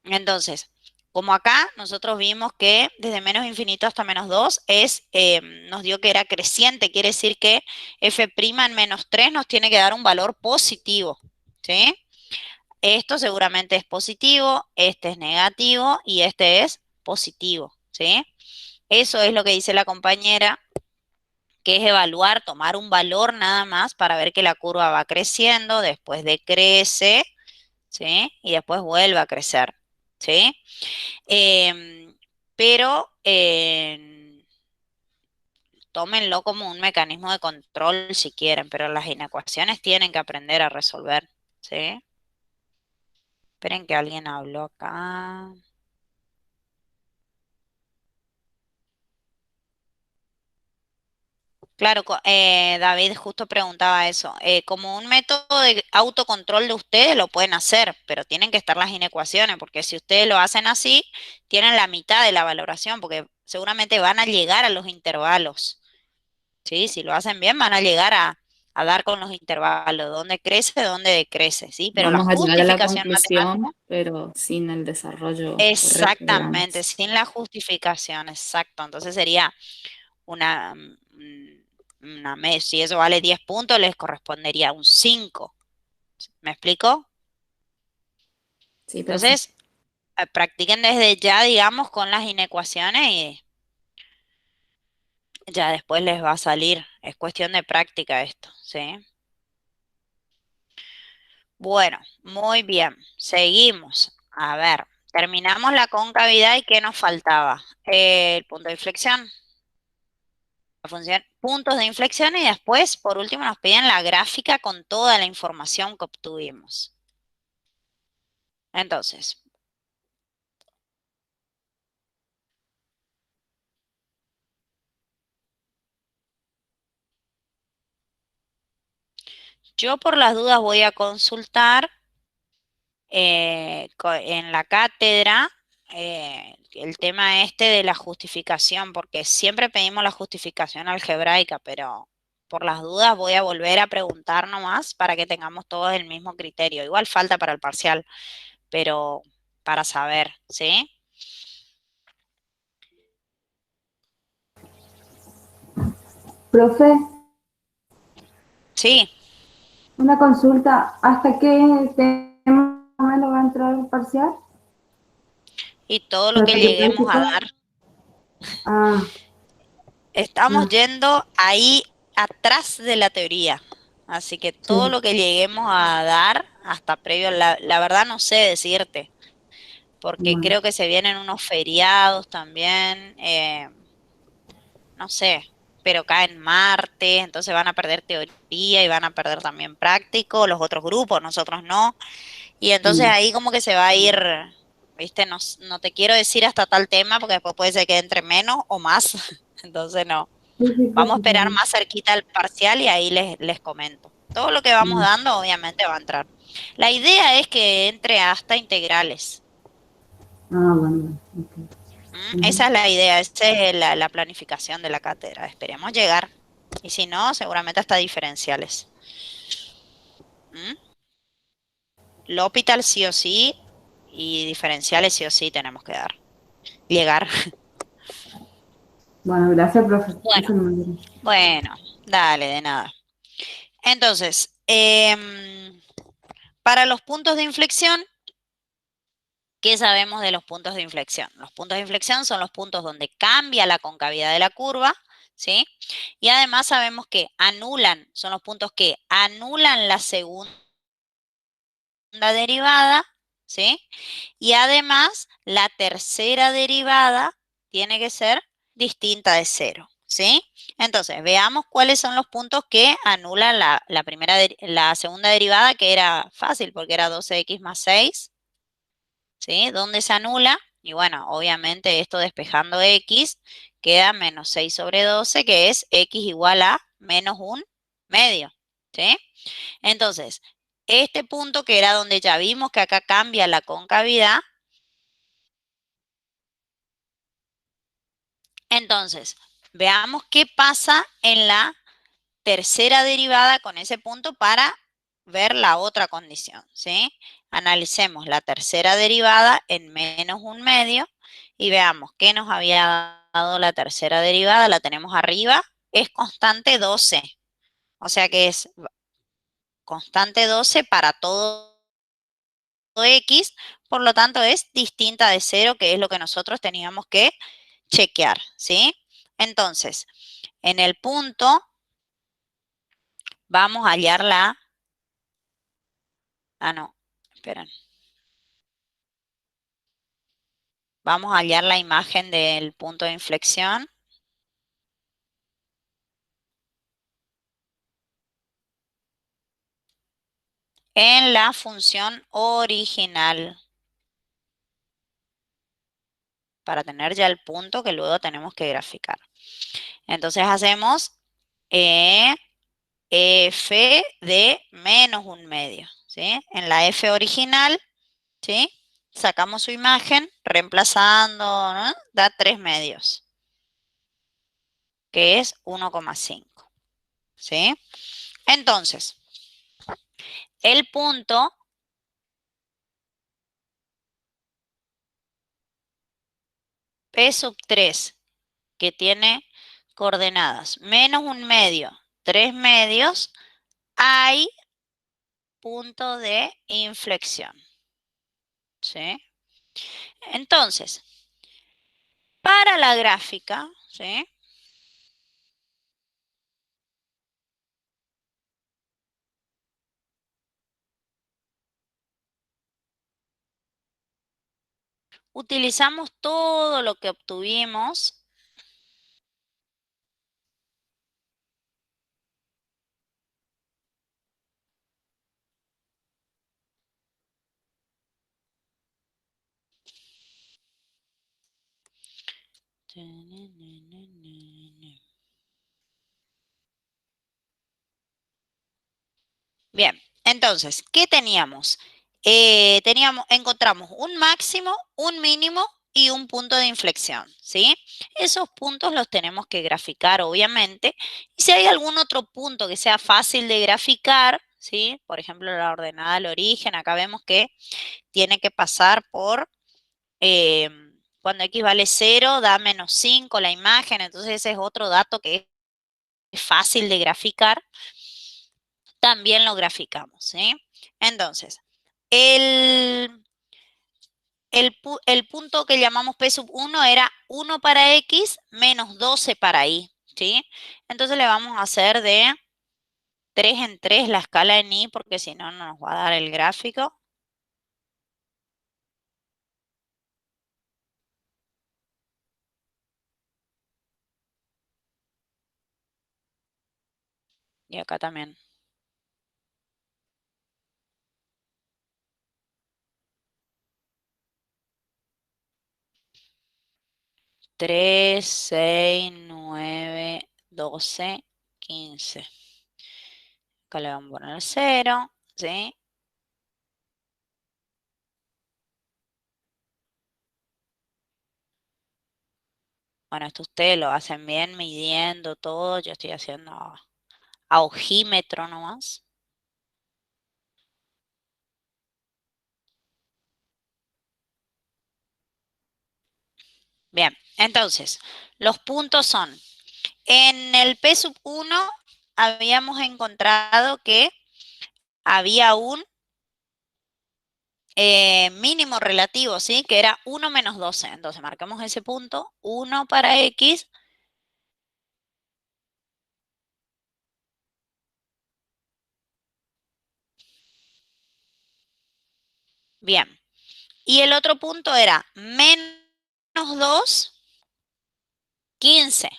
Entonces, como acá nosotros vimos que desde menos infinito hasta -2 nos dio que era creciente, quiere decir que f' en -3 nos tiene que dar un valor positivo, ¿sí? Esto seguramente es positivo, este es negativo y este es positivo, ¿sí? Eso es lo que dice la compañera, que es evaluar, tomar un valor nada más para ver que la curva va creciendo, después decrece, ¿sí? Y después vuelve a crecer, ¿sí? Pero tómenlo como un mecanismo de control si quieren, pero las inecuaciones tienen que aprender a resolver, ¿sí? Esperen que alguien habló acá. Claro, David justo preguntaba eso. Como un método de autocontrol de ustedes lo pueden hacer, pero tienen que estar las inecuaciones, porque si ustedes lo hacen así, tienen la mitad de la valoración, porque seguramente van a llegar a los intervalos. ¿Sí? Si lo hacen bien, van a llegar a dar con los intervalos, dónde crece, dónde decrece, ¿sí? Pero la vamos a llegar a la justificación matemática, conclusión, pero sin el desarrollo correcto, exactamente, digamos. sin la justificación, exacto. Entonces sería una, si eso vale 10 puntos, les correspondería un 5. ¿Me explico? Sí, profe. Entonces, practiquen desde ya, digamos, con las inecuaciones y ya después les va a salir. Es cuestión de práctica esto, ¿sí? Bueno, muy bien. Seguimos. A ver, terminamos la concavidad y ¿qué nos faltaba? El punto de inflexión. La función, puntos de inflexión y después, por último, nos piden la gráfica con toda la información que obtuvimos. Entonces, yo por las dudas voy a consultar en la cátedra el tema este de la justificación, porque siempre pedimos la justificación algebraica, pero por las dudas voy a volver a preguntar nomás para que tengamos todos el mismo criterio. Igual falta para el parcial, pero para saber, ¿sí? Profe, Sí, Una consulta, ¿hasta qué tema más menos va a entrar el parcial? Y todo lo ¿Hasta que qué lleguemos a práctica? dar. Ah, Estamos ah, yendo ahí atrás de la teoría. Así que todo sí. lo que lleguemos a dar, hasta previo, la verdad no sé decirte, porque Bueno, creo que se vienen unos feriados también, no sé, pero caen martes, entonces van a perder teoría y van a perder también práctico, los otros grupos, nosotros no. Y entonces mm. ahí como que se va a ir, viste, no, no te quiero decir hasta tal tema, porque después puede ser que entre menos o más, entonces no. Sí, sí, Vamos a esperar precisamente. más cerquita al parcial y ahí les comento. Todo lo que vamos Mm. dando obviamente va a entrar. La idea es que entre hasta integrales. Ah, bueno, ok. Esa Ujú. es la idea, esa es la planificación de la cátedra. Esperemos llegar. Y si no, seguramente hasta diferenciales. ¿Mm? L'Hopital sí o sí y diferenciales sí o sí tenemos que dar. Llegar. Bueno, gracias, profe. Bueno, Eso no me quiero. bueno, dale, de nada. Entonces, para los puntos de inflexión, ¿qué sabemos de los puntos de inflexión? Los puntos de inflexión son los puntos donde cambia la concavidad de la curva, ¿sí? Y además sabemos que anulan, son los puntos que anulan la segunda derivada, ¿sí? Y además la tercera derivada tiene que ser distinta de cero, ¿sí? Entonces, veamos cuáles son los puntos que anulan la segunda derivada, que era fácil porque era 12x más 6. ¿Sí? ¿Dónde se anula? Y bueno, obviamente esto despejando x queda menos 6 sobre 12, que es x igual a menos un medio, ¿sí? Entonces, este punto que era donde ya vimos que acá cambia la concavidad, entonces, veamos qué pasa en la tercera derivada con ese punto para ver la otra condición, ¿sí? Analicemos la tercera derivada en menos un medio y veamos qué nos había dado la tercera derivada. La tenemos arriba, es constante 12, o sea que es constante 12 para todo x, por lo tanto es distinta de 0, que es lo que nosotros teníamos que chequear, ¿sí? Entonces, en el punto vamos a hallar la... Ah, no, esperen. Vamos a hallar la imagen del punto de inflexión. En la función original. Para tener ya el punto que luego tenemos que graficar. Entonces hacemos f de menos un medio, ¿sí? En la f original, ¿sí? Sacamos su imagen, reemplazando, ¿no? Da 3 medios, que es 1,5, ¿sí? Entonces, el punto P sub 3, que tiene coordenadas menos un medio, 3 medios, hay punto de inflexión, ¿sí? Entonces, para la gráfica, ¿sí? Utilizamos todo lo que obtuvimos. Bien, entonces, ¿qué teníamos? Encontramos un máximo, un mínimo y un punto de inflexión, ¿sí? Esos puntos los tenemos que graficar, obviamente. Y si hay algún otro punto que sea fácil de graficar, ¿sí? Por ejemplo, la ordenada del origen, acá vemos que tiene que pasar por, cuando x vale 0, da menos 5 la imagen, entonces ese es otro dato que es fácil de graficar. también lo graficamos, ¿sí? Entonces, el punto que llamamos P sub 1 era 1 para X menos 12 para Y, ¿sí? Entonces le vamos a hacer de 3 en 3 la escala en Y, porque si no, no nos va a dar el gráfico. Y acá también. 3, 6, 9, 12, 15. Acá le vamos a poner 0, ¿sí? Bueno, esto ustedes lo hacen bien midiendo todo. Yo estoy haciendo a ojímetro nomás. Bien, entonces, los puntos son, en el P sub 1 habíamos encontrado que había un mínimo relativo, ¿sí? Que era 1 menos 12. Entonces, marcamos ese punto, 1 para X. Bien. Y el otro punto era menos 2, 15.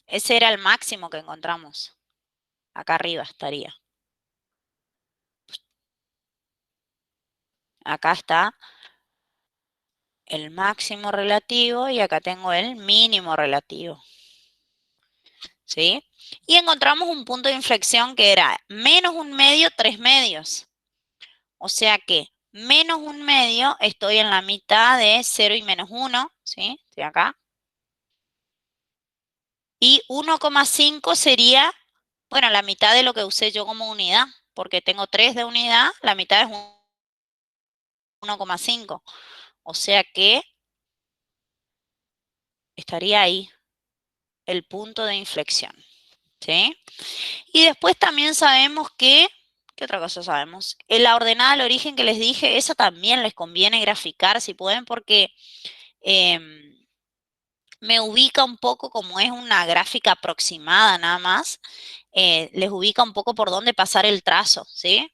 Ese era el máximo que encontramos. Acá arriba estaría. Acá está el máximo relativo y acá tengo el mínimo relativo. ¿Sí? Y encontramos un punto de inflexión que era menos 1/2, 3 medios. O sea que menos 1/2 estoy en la mitad de 0 y menos 1, ¿sí? Estoy acá. Y 1,5 sería, bueno, la mitad de lo que usé yo como unidad, porque tengo 3 de unidad, la mitad es 1,5. O sea que estaría ahí el punto de inflexión, ¿sí? Y después también sabemos que, ¿qué otra cosa sabemos? En la ordenada al origen que les dije, esa también les conviene graficar si pueden, porque me ubica un poco, como es una gráfica aproximada nada más, les ubica un poco por dónde pasar el trazo, ¿sí?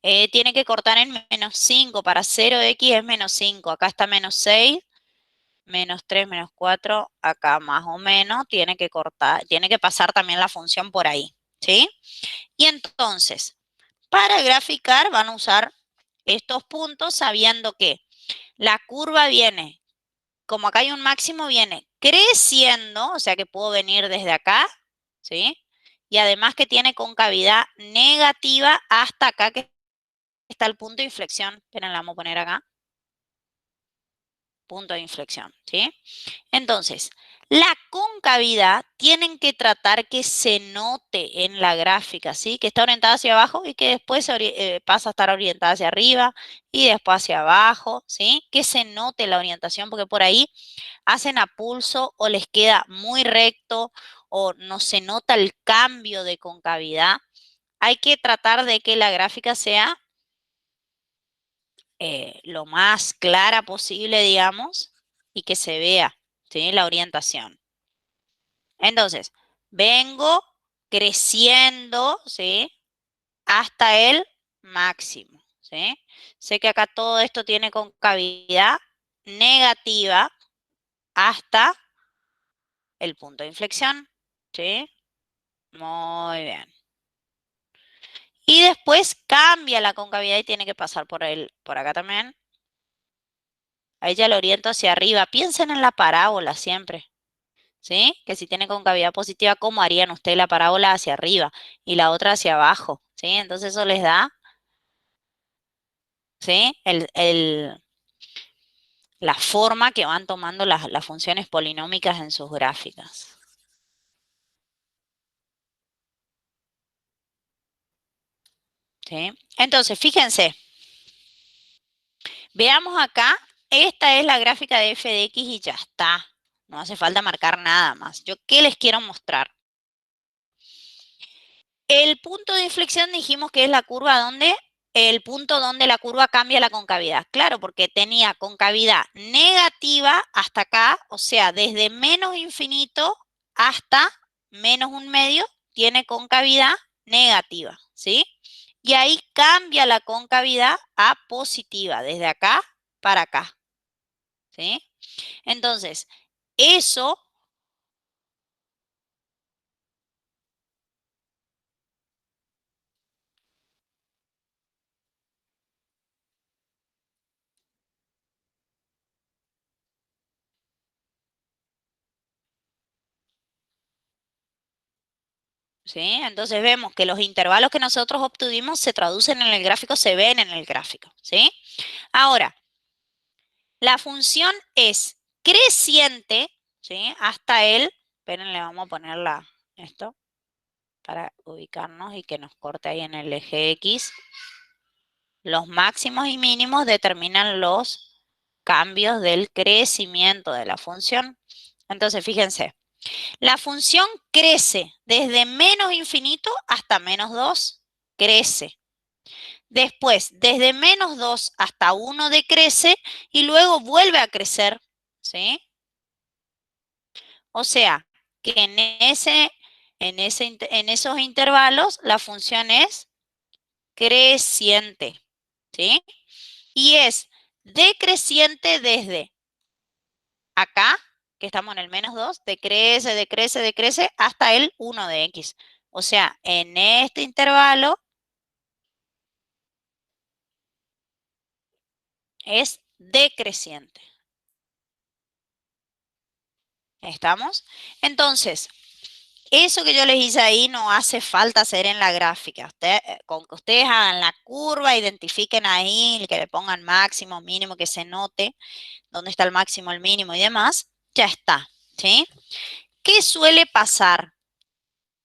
Tiene que cortar en menos 5, para 0x es menos 5, acá está menos 6, menos 3, menos 4, acá más o menos, tiene que cortar, tiene que pasar también la función por ahí, ¿sí? Y entonces, para graficar van a usar estos puntos sabiendo que la curva viene, como acá hay un máximo, viene creciendo, o sea que puedo venir desde acá, ¿sí? Y además que tiene concavidad negativa hasta acá, que está el punto de inflexión. Esperen, la vamos a poner acá. Punto de inflexión, ¿sí? Entonces, la concavidad tienen que tratar que se note en la gráfica, ¿sí? Que está orientada hacia abajo y que después pasa a estar orientada hacia arriba y después hacia abajo, ¿sí? Que se note la orientación, porque por ahí hacen a pulso o les queda muy recto o no se nota el cambio de concavidad. Hay que tratar de que la gráfica sea lo más clara posible, digamos, y que se vea, ¿sí? La orientación. Entonces, vengo creciendo, ¿sí? Hasta el máximo, ¿sí? Sé que acá todo esto tiene concavidad negativa hasta el punto de inflexión, ¿sí? Muy bien. Y después cambia la concavidad y tiene que pasar por acá también. Ahí ya lo oriento hacia arriba. Piensen en la parábola siempre, ¿sí? Que si tiene concavidad positiva, ¿cómo harían ustedes la parábola hacia arriba y la otra hacia abajo? ¿Sí? Entonces eso les da, ¿sí? La forma que van tomando las funciones polinómicas en sus gráficas. ¿Sí? Entonces, fíjense. Veamos acá. Esta es la gráfica de f de x y ya está. No hace falta marcar nada más. ¿Yo qué les quiero mostrar? el punto de inflexión dijimos que es la curva donde, el punto donde la curva cambia la concavidad. Claro, porque tenía concavidad negativa hasta acá, o sea, desde menos infinito hasta menos un medio, tiene concavidad negativa, ¿sí? Y ahí cambia la concavidad a positiva, desde acá para acá, ¿sí? Entonces, eso... ¿Sí? Entonces vemos que los intervalos que nosotros obtuvimos se traducen en el gráfico, se ven en el gráfico, ¿sí? Ahora, la función es creciente, ¿sí? Hasta el, esperen, le vamos a poner esto para ubicarnos y que nos corte ahí en el eje X. Los máximos y mínimos determinan los cambios del crecimiento de la función. Entonces, fíjense, la función crece desde menos infinito hasta menos 2, crece. Después, desde menos 2 hasta 1 decrece y luego vuelve a crecer, ¿sí? O sea, que en esos intervalos la función es creciente, ¿sí? Y es decreciente desde acá, que estamos en el menos 2, decrece, decrece, decrece hasta el 1 de x. O sea, en este intervalo es decreciente. ¿Estamos? Entonces, eso que yo les hice ahí no hace falta hacer en la gráfica. Con que ustedes hagan la curva, identifiquen ahí, que le pongan máximo, mínimo, que se note dónde está el máximo, el mínimo y demás, ya está, ¿sí? ¿Qué suele pasar?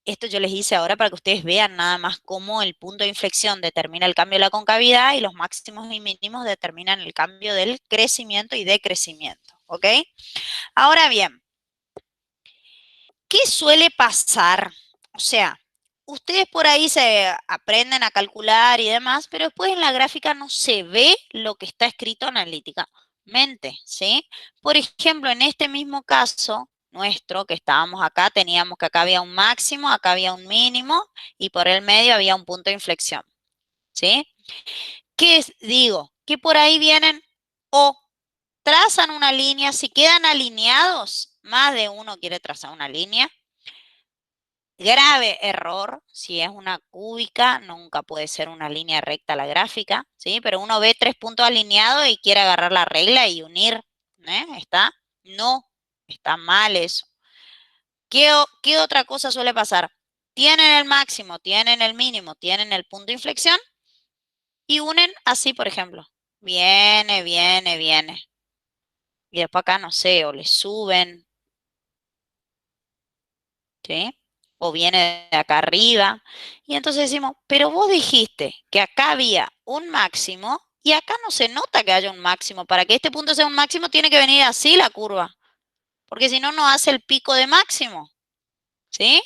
Esto yo les hice ahora para que ustedes vean nada más cómo el punto de inflexión determina el cambio de la concavidad y los máximos y mínimos determinan el cambio del crecimiento y decrecimiento, ¿ok? Ahora bien, ¿qué suele pasar? O sea, ustedes por ahí se aprenden a calcular y demás, pero después en la gráfica no se ve lo que está escrito analíticamente, ¿sí? Por ejemplo, en este mismo caso nuestro, que estábamos acá, teníamos que acá había un máximo, acá había un mínimo y por el medio había un punto de inflexión, ¿sí? Digo? Que por ahí vienen o trazan una línea, si quedan alineados, más de uno quiere trazar una línea. Grave error, si es una cúbica, nunca puede ser una línea recta la gráfica, ¿sí? Pero uno ve 3 puntos alineados y quiere agarrar la regla y unir, ¿eh? ¿Está? No, está mal eso. ¿Qué otra cosa suele pasar? Tienen el máximo, tienen el mínimo, tienen el punto de inflexión y unen así, por ejemplo. Viene, viene, viene. Y después acá, no sé, o le suben, ¿sí? O viene de acá arriba. Y entonces decimos, pero vos dijiste que acá había un máximo y acá no se nota que haya un máximo. Para que este punto sea un máximo tiene que venir así la curva, porque si no, no hace el pico de máximo, ¿sí?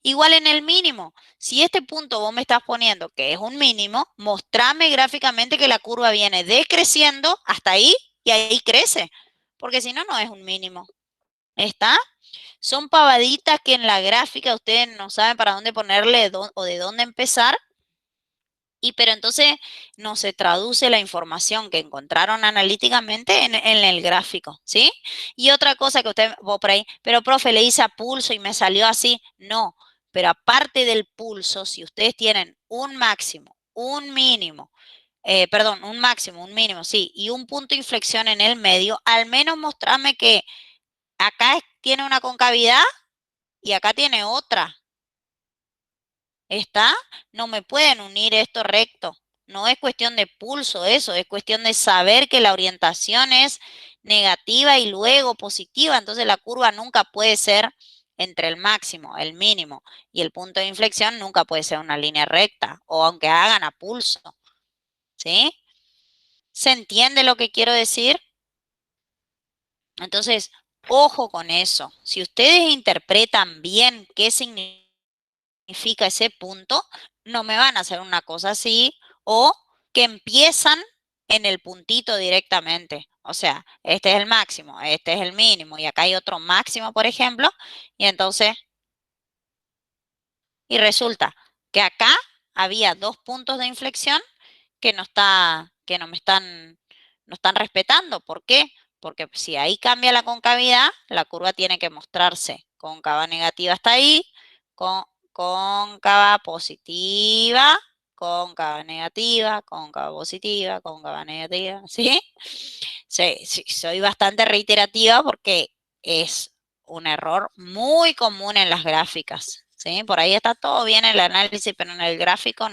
Igual en el mínimo. Si este punto vos me estás poniendo que es un mínimo, mostrame gráficamente que la curva viene decreciendo hasta ahí y ahí crece, porque si no, no es un mínimo. ¿Está? Son pavaditas que en la gráfica ustedes no saben para dónde ponerle o de dónde empezar. Pero entonces no se traduce la información que encontraron analíticamente en el gráfico, ¿sí? Y otra cosa que usted, vos por ahí, pero profe, le hice a pulso y me salió así. No, pero aparte del pulso, si ustedes tienen un máximo, un mínimo, perdón, un máximo, un mínimo, sí, y un punto de inflexión en el medio, al menos mostrarme que acá tiene una concavidad y acá tiene otra. ¿Está? No me pueden unir esto recto. No es cuestión de pulso eso, es cuestión de saber que la orientación es negativa y luego positiva. Entonces la curva nunca puede ser entre el máximo, el mínimo y el punto de inflexión, nunca puede ser una línea recta o aunque hagan a pulso. ¿Sí? ¿Se entiende lo que quiero decir? Entonces, ojo con eso. Si ustedes interpretan bien qué significa significa ese punto, no me van a hacer una cosa así, o que empiezan en el puntito directamente. O sea, este es el máximo, este es el mínimo, y acá hay otro máximo, por ejemplo, y entonces, y resulta que acá había 2 puntos de inflexión que no están respetando. ¿Por qué? Porque si ahí cambia la concavidad, la curva tiene que mostrarse cóncava negativa hasta ahí, cóncava positiva, cóncava negativa, cóncava positiva, cóncava negativa, ¿sí? Sí, sí, soy bastante reiterativa porque es un error muy común en las gráficas, ¿sí? Por ahí está todo bien el análisis, pero en el gráfico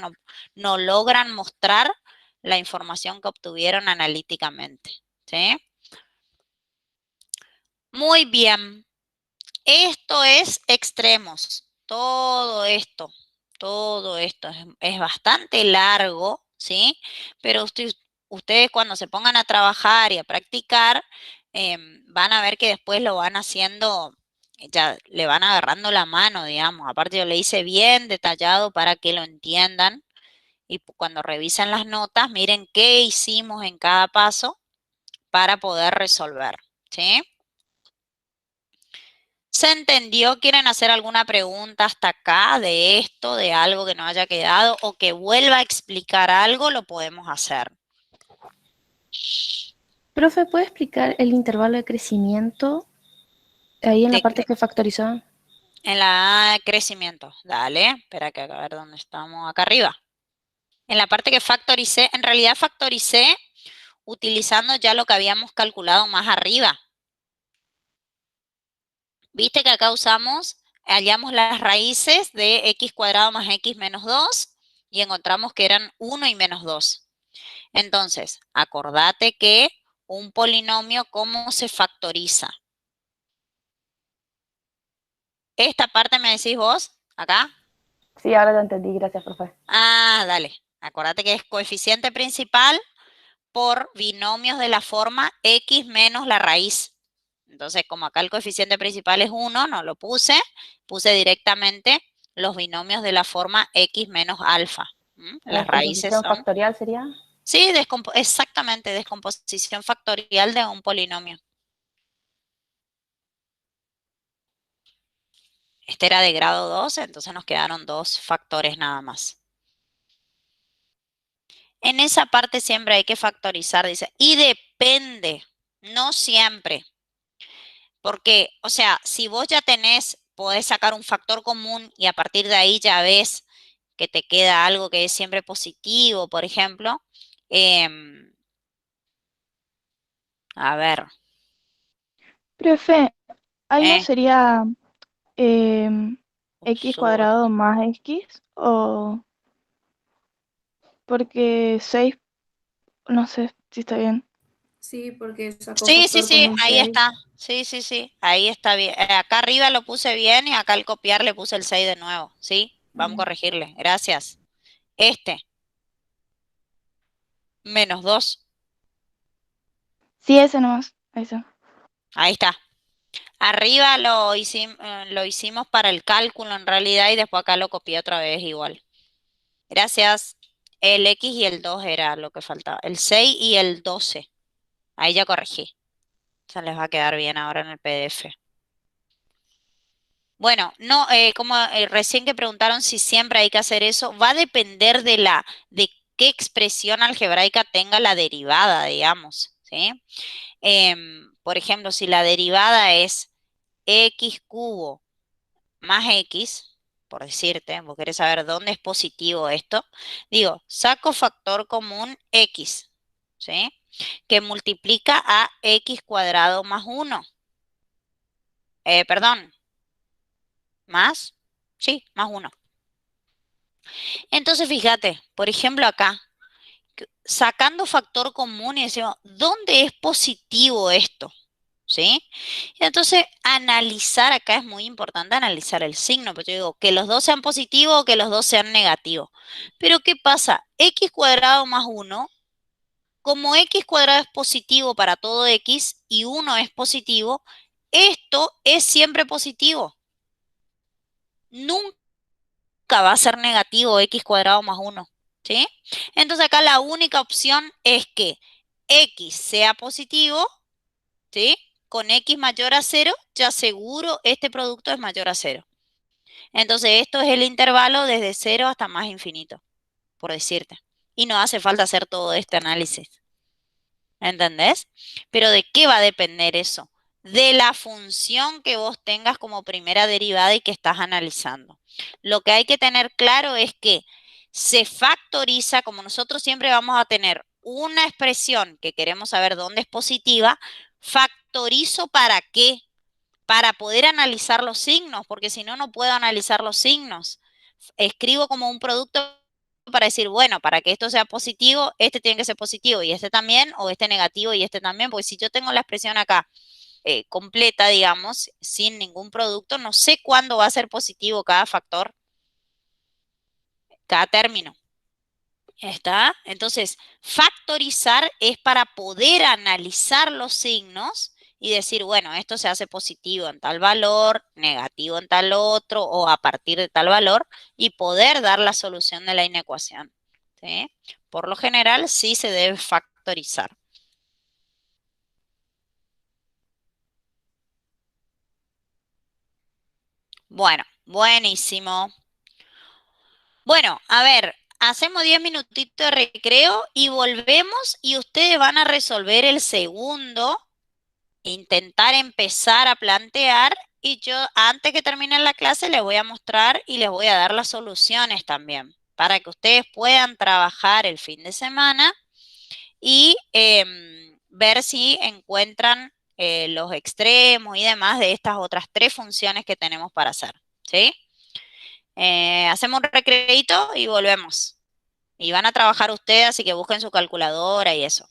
no logran mostrar la información que obtuvieron analíticamente, ¿sí? Muy bien. Esto es extremos. Todo esto es bastante largo, ¿sí? Pero ustedes cuando se pongan a trabajar y a practicar, van a ver que después lo van haciendo, ya le van agarrando la mano, digamos. Aparte yo le hice bien detallado para que lo entiendan. Y cuando revisen las notas, miren qué hicimos en cada paso para poder resolver, ¿sí? ¿Se entendió? ¿Quieren hacer alguna pregunta hasta acá de esto, de algo que no haya quedado o que vuelva a explicar algo? Lo podemos hacer. Profe, ¿puede explicar el intervalo de crecimiento ahí en la parte que factorizó? En la crecimiento, dale, espera que a ver dónde estamos, acá arriba. En la parte que factoricé, en realidad factoricé utilizando ya lo que habíamos calculado más arriba. Viste que acá hallamos las raíces de x cuadrado más x menos 2 y encontramos que eran 1 y menos 2. Entonces, acordate que un polinomio, ¿cómo se factoriza? Esta parte me decís vos, acá. Sí, ahora lo entendí, gracias, profe. Ah, dale. Acordate que es coeficiente principal por binomios de la forma x menos la raíz. Entonces, como acá el coeficiente principal es 1, no lo puse directamente los binomios de la forma x menos alfa. Las raíces ¿Descomposición son... factorial sería? Sí, exactamente, descomposición factorial de un polinomio. Este era de grado 2, entonces nos quedaron 2 factores nada más. En esa parte siempre hay que factorizar, dice, y depende, no siempre. Porque, o sea, si vos ya podés sacar un factor común y a partir de ahí ya ves que te queda algo que es siempre positivo, por ejemplo. A ver. Profe, ahí no Eh, sería x Sube. cuadrado más x, o porque 6, no sé si está bien. Sí, porque sacó Sí, sí, factor sí, común ahí 6. está. Sí, sí, sí, ahí está bien. Acá arriba lo puse bien y acá al copiar le puse el 6 de nuevo. ¿Sí? Vamos a corregirle. Gracias. Menos 2. Sí, ese nomás, eso. Ahí está. Arriba lo hicimos para el cálculo en realidad y después acá lo copié otra vez igual. Gracias. El X y el 2 era lo que faltaba. El 6 y el 12. Ahí ya corregí. Se les va a quedar bien ahora en el PDF. Bueno, no, como recién que preguntaron si siempre hay que hacer eso, va a depender de qué expresión algebraica tenga la derivada, digamos, ¿sí? Por ejemplo, si la derivada es x cubo más x, por decirte, vos querés saber dónde es positivo esto, digo, saco factor común x, ¿sí? Que multiplica a x cuadrado más 1. Perdón, sí, más 1. Entonces, fíjate, por ejemplo, acá, sacando factor común y decimos, ¿dónde es positivo esto? ¿Sí? Entonces, analizar acá es muy importante, analizar el signo, porque yo digo, que los dos sean positivos o que los dos sean negativos. Pero, ¿qué pasa? X cuadrado más 1, como X cuadrado es positivo para todo X y 1 es positivo, esto es siempre positivo. Nunca nunca va a ser negativo x cuadrado más 1, ¿sí? Entonces acá la única opción es que x sea positivo, ¿sí? Con x mayor a 0, ya seguro este producto es mayor a 0. Entonces esto es el intervalo desde 0 hasta más infinito, por decirte. Y no hace falta hacer todo este análisis. ¿Entendés? Pero ¿de qué va a depender eso? De la función que vos tengas como primera derivada y que estás analizando. Lo que hay que tener claro es que se factoriza, como nosotros siempre vamos a tener una expresión que queremos saber dónde es positiva, factorizo ¿para qué? Para poder analizar los signos, porque si no, no puedo analizar los signos. Escribo como un producto para decir, bueno, para que esto sea positivo, este tiene que ser positivo y este también, o este negativo y este también, porque si yo tengo la expresión acá completa, digamos, sin ningún producto, no sé cuándo va a ser positivo cada factor, cada término. ¿Está? Entonces, factorizar es para poder analizar los signos y decir, bueno, esto se hace positivo en tal valor, negativo en tal otro, o a partir de tal valor, y poder dar la solución de la inecuación. ¿Sí? Por lo general, sí se debe factorizar. Bueno, buenísimo. Bueno, a ver, hacemos 10 minutitos de recreo y volvemos y ustedes van a resolver el segundo, intentar empezar a plantear y yo antes que termine la clase les voy a mostrar y les voy a dar las soluciones también para que ustedes puedan trabajar el fin de semana y ver si encuentran los extremos y demás de estas otras tres funciones que tenemos para hacer, ¿sí? Hacemos un recreito y volvemos. Y van a trabajar ustedes, así que busquen su calculadora y eso.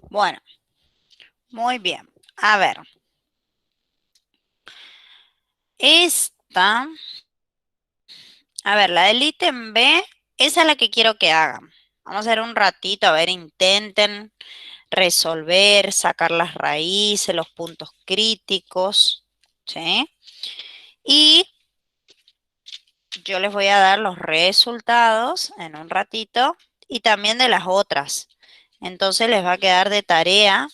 Bueno, muy bien. A ver. Esta, a ver, la del ítem B, esa es la que quiero que hagan. Vamos a hacer un ratito, a ver, intenten resolver, sacar las raíces, los puntos críticos, ¿sí? Y yo les voy a dar los resultados en un ratito y también de las otras. Entonces les va a quedar de tarea.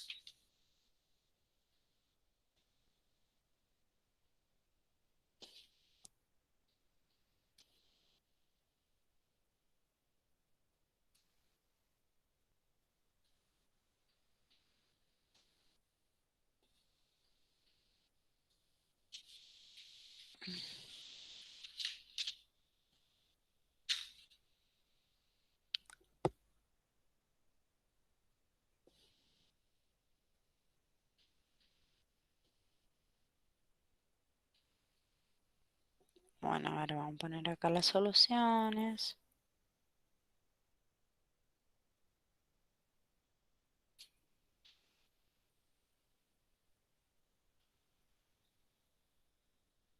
Bueno, a ver, vamos a poner acá las soluciones.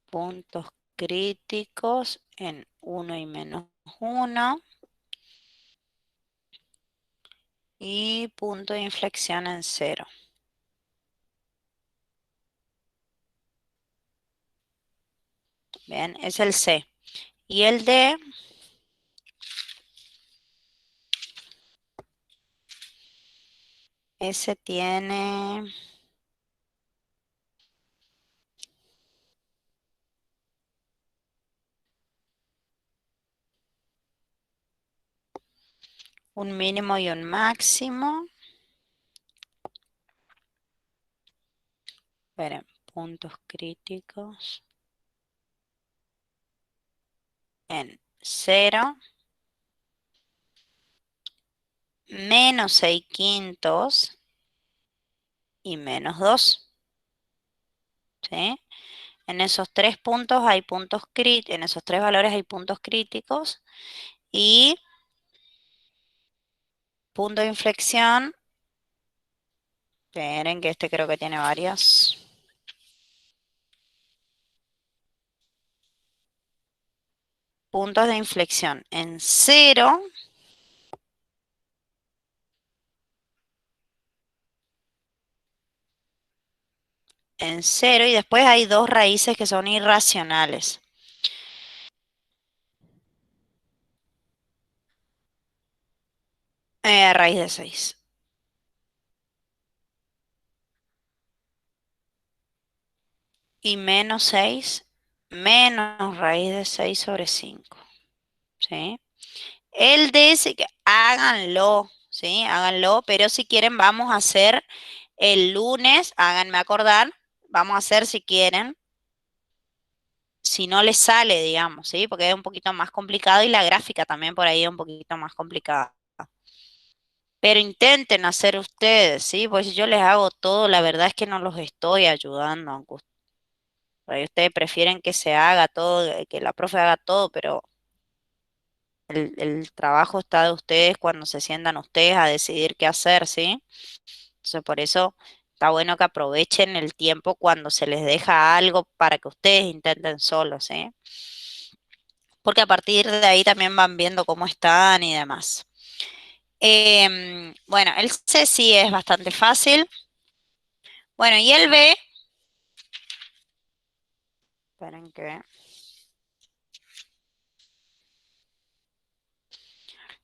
Puntos críticos en 1 y menos 1. Y punto de inflexión en 0. Bien, es el C. Y el D, ese tiene un mínimo y un máximo. Esperen, puntos críticos en 0, menos 6 quintos y menos 2. ¿Sí? En esos tres puntos hay puntos críticos, en esos tres valores hay puntos críticos y punto de inflexión. Esperen que este creo que tiene varias. Puntos de inflexión en 0. En 0 y después hay dos raíces que son irracionales. Raíz de 6. Y menos 6 menos raíz de 6 sobre 5. ¿Sí? El D, háganlo, ¿sí? Háganlo, pero si quieren vamos a hacer el lunes, háganme acordar, vamos a hacer si quieren, si no les sale, digamos, ¿sí? Porque es un poquito más complicado y la gráfica también por ahí es un poquito más complicada. Pero intenten hacer ustedes, ¿sí? Pues si yo les hago todo, la verdad es que no los estoy ayudando, aunque por ahí ustedes prefieren que se haga todo, que la profe haga todo, pero el trabajo está de ustedes cuando se sientan ustedes a decidir qué hacer, ¿sí? Entonces, por eso está bueno que aprovechen el tiempo cuando se les deja algo para que ustedes intenten solos, ¿sí? Porque a partir de ahí también van viendo cómo están y demás. Bueno, el C sí es bastante fácil. Bueno, y el B, esperen que...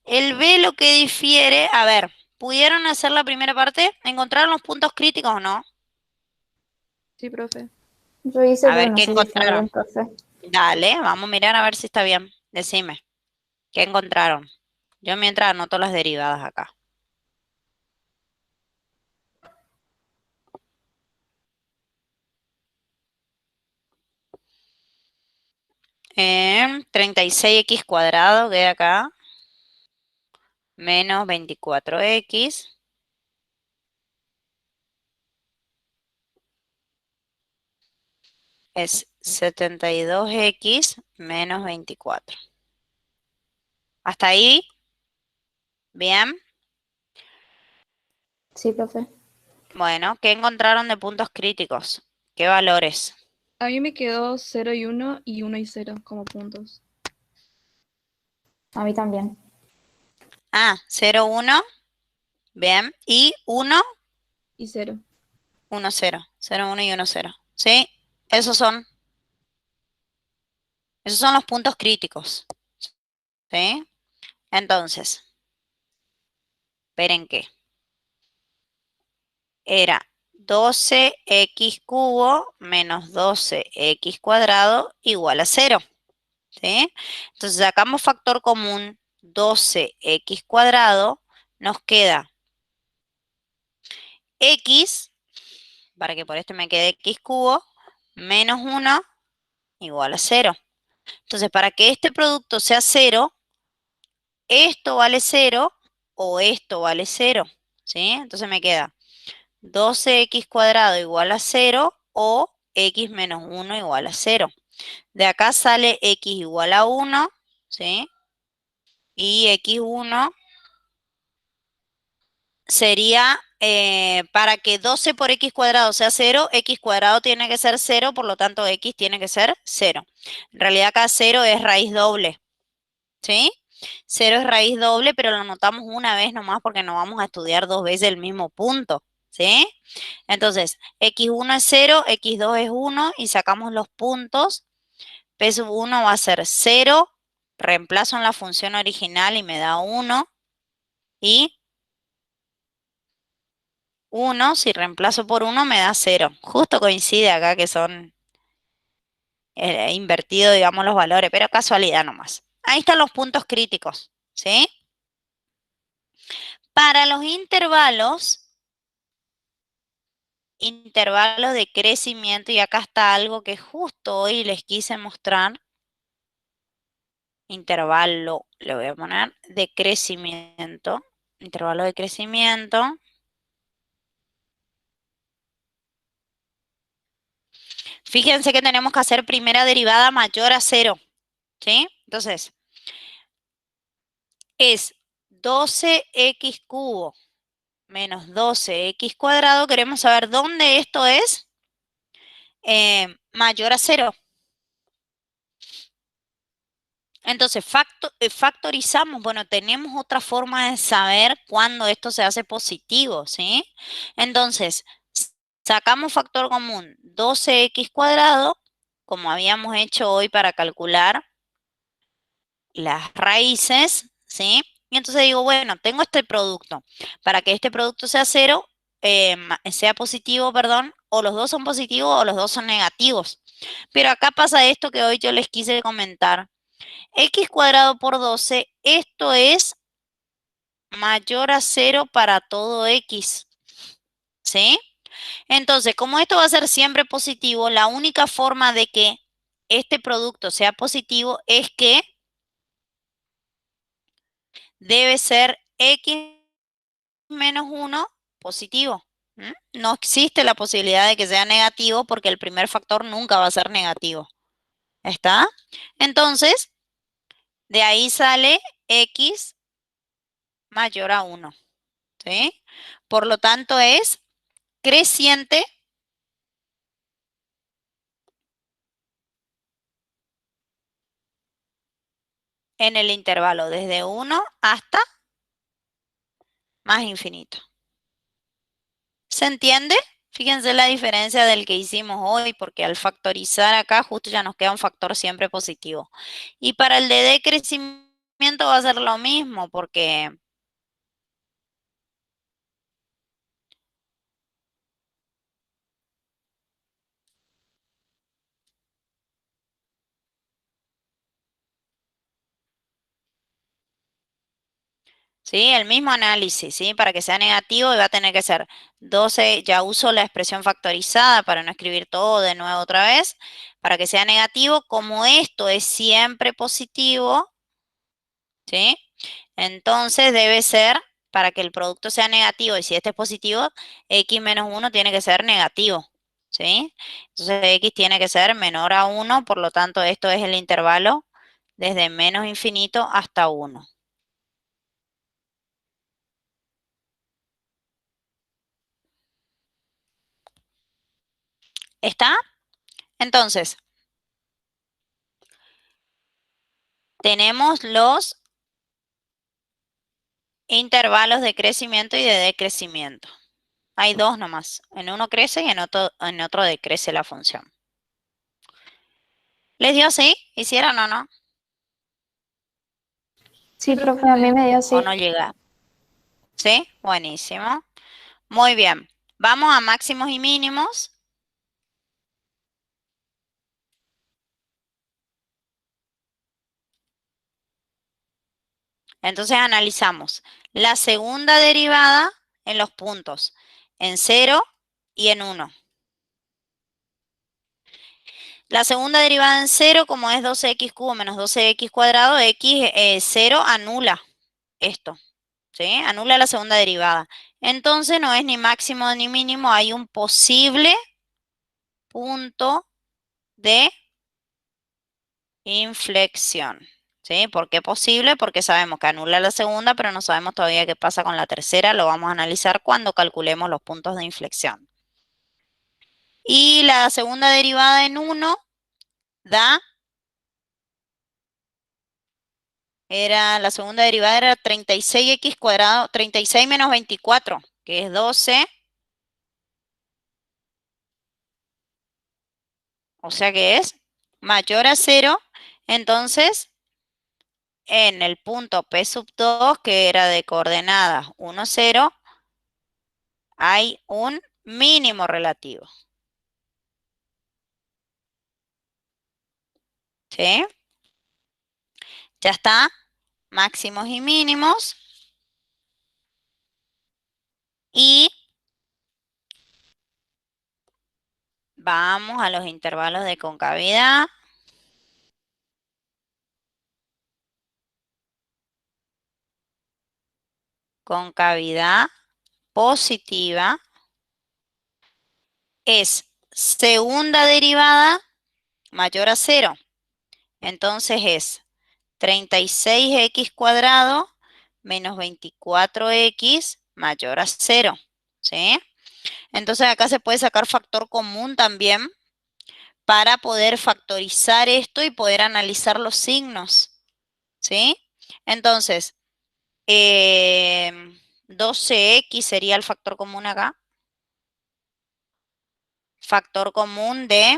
El B lo que difiere, a ver, ¿pudieron hacer la primera parte? ¿Encontraron los puntos críticos o no? Sí, profe. Yo hice, A pero ver, no ¿qué sé si está bien, encontraron? profe. Dale, vamos a mirar a ver si está bien. Decime, ¿qué encontraron? Yo mientras anoto las derivadas acá. 36x cuadrado queda acá, menos 24x, es 72x menos 24. ¿Hasta ahí? ¿Bien? Sí, profe. Bueno, ¿qué encontraron de puntos críticos? ¿Qué valores? A mí me quedó 0 y 1 y 1 y 0 como puntos. A mí también. Ah, 0, 1. Bien. Y 1, Y 0. 1, 0. 0, 1 y 1, 0. ¿Sí? Esos son los puntos críticos. ¿Sí? Entonces, esperen que era 12x cubo menos 12x cuadrado igual a 0. ¿Sí? Entonces sacamos factor común 12x cuadrado, nos queda x, para que por este me quede x cubo, menos 1 igual a 0. Entonces, para que este producto sea 0, esto vale 0 o esto vale 0. ¿Sí? Entonces me queda 12x cuadrado igual a 0 o x menos 1 igual a 0. De acá sale x igual a 1, ¿sí? Y x1 sería, para que 12 por x cuadrado sea 0, x cuadrado tiene que ser 0, por lo tanto x tiene que ser 0. En realidad acá 0 es raíz doble, ¿sí? 0 es raíz doble, pero lo anotamos una vez nomás porque no vamos a estudiar dos veces el mismo punto, ¿sí? Entonces, x1 es 0, x2 es 1 y sacamos los puntos. P sub 1 va a ser 0, reemplazo en la función original y me da 1 y 1, si reemplazo por 1 me da 0. Justo coincide acá que son invertidos, digamos, los valores, pero casualidad nomás. Ahí están los puntos críticos, ¿sí? Para los intervalos de crecimiento, y acá está algo que justo hoy les quise mostrar. Intervalo, le voy a poner, de crecimiento. Intervalo de crecimiento. Fíjense que tenemos que hacer primera derivada mayor a 0, ¿sí? Entonces, es 12x cubo menos 12x cuadrado. Queremos saber dónde esto es mayor a 0. Entonces, factorizamos. Bueno, tenemos otra forma de saber cuándo esto se hace positivo, ¿sí? Entonces, sacamos factor común 12x cuadrado, como habíamos hecho hoy para calcular las raíces, ¿sí? Y entonces digo, bueno, tengo este producto. Para que este producto sea 0, sea positivo, perdón, o los dos son positivos o los dos son negativos. Pero acá pasa esto que hoy yo les quise comentar. X cuadrado por 12, esto es mayor a 0 para todo X, ¿sí? Entonces, como esto va a ser siempre positivo, la única forma de que este producto sea positivo es que debe ser X menos 1 positivo. No existe la posibilidad de que sea negativo porque el primer factor nunca va a ser negativo. ¿Está? Entonces, de ahí sale X mayor a 1. ¿Sí? Por lo tanto, es creciente en el intervalo desde 1 hasta más infinito. ¿Se entiende? Fíjense la diferencia del que hicimos hoy, porque al factorizar acá justo ya nos queda un factor siempre positivo. Y para el de decrecimiento va a ser lo mismo, porque ¿sí? El mismo análisis, ¿sí? Para que sea negativo va a tener que ser 12, ya uso la expresión factorizada para no escribir todo de nuevo otra vez. Para que sea negativo, como esto es siempre positivo, ¿sí? Entonces debe ser, para que el producto sea negativo, y si este es positivo, x menos 1 tiene que ser negativo, ¿sí? Entonces x tiene que ser menor a 1, por lo tanto esto es el intervalo desde menos infinito hasta 1. ¿Está? Entonces, tenemos los intervalos de crecimiento y de decrecimiento. Hay dos nomás. En uno crece y en otro decrece la función. ¿Les dio así? ¿Hicieron o no? Sí, profe, a mí me dio así. ¿O no llega? ¿Sí? Buenísimo. Muy bien. Vamos a máximos y mínimos. Entonces analizamos la segunda derivada en los puntos en 0 y en 1. La segunda derivada en 0, como es 12x cubo menos 12x cuadrado, x 0 anula esto, ¿sí? Anula la segunda derivada. Entonces no es ni máximo ni mínimo, hay un posible punto de inflexión. ¿Sí? ¿Por qué posible? Porque sabemos que anula la segunda, pero no sabemos todavía qué pasa con la tercera. Lo vamos a analizar cuando calculemos los puntos de inflexión. Y la segunda derivada en 1 da, la segunda derivada era 36x cuadrado, 36 menos 24, que es 12. O sea que es mayor a 0. Entonces, en el punto P sub 2, que era de coordenadas 1, 0, hay un mínimo relativo. ¿Sí? Ya está. Máximos y mínimos. Y vamos a los intervalos de concavidad. Concavidad positiva es segunda derivada mayor a 0. Entonces es 36x cuadrado menos 24x mayor a 0. ¿Sí? Entonces acá se puede sacar factor común también para poder factorizar esto y poder analizar los signos. ¿Sí? Entonces, 12x sería el factor común acá. Factor común de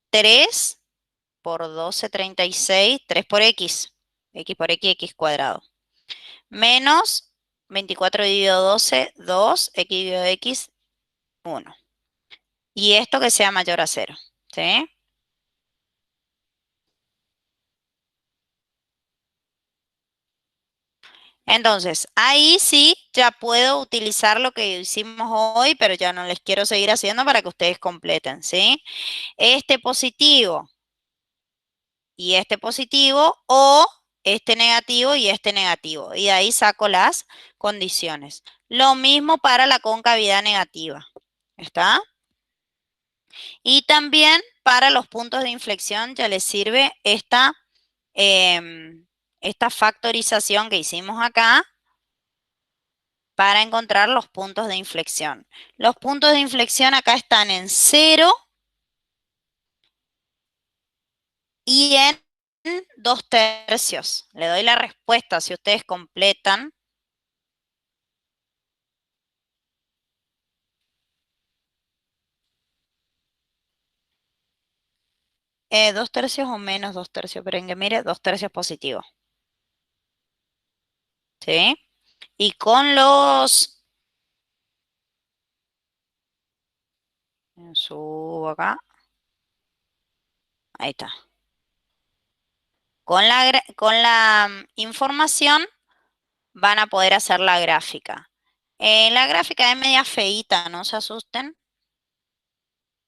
3 por 12, 36, 3 por x. X por x, x cuadrado. Menos 24 dividido 12, 2, x dividido x, 1. Y esto que sea mayor a 0. ¿Sí? Entonces, ahí sí ya puedo utilizar lo que hicimos hoy, pero ya no les quiero seguir haciendo para que ustedes completen, ¿sí? Este positivo y este positivo, o este negativo y este negativo. Y de ahí saco las condiciones. Lo mismo para la concavidad negativa. ¿Está? Y también para los puntos de inflexión ya les sirve esta factorización que hicimos acá para encontrar los puntos de inflexión. Los puntos de inflexión acá están en 0 y en 2/3. Le doy la respuesta si ustedes completan. ¿2 tercios o menos 2 tercios? Pero en que mire, 2 tercios positivo. ¿Sí? Y con los... Subo acá. Ahí está. Con la información van a poder hacer la gráfica. La gráfica es media feíta, no se asusten.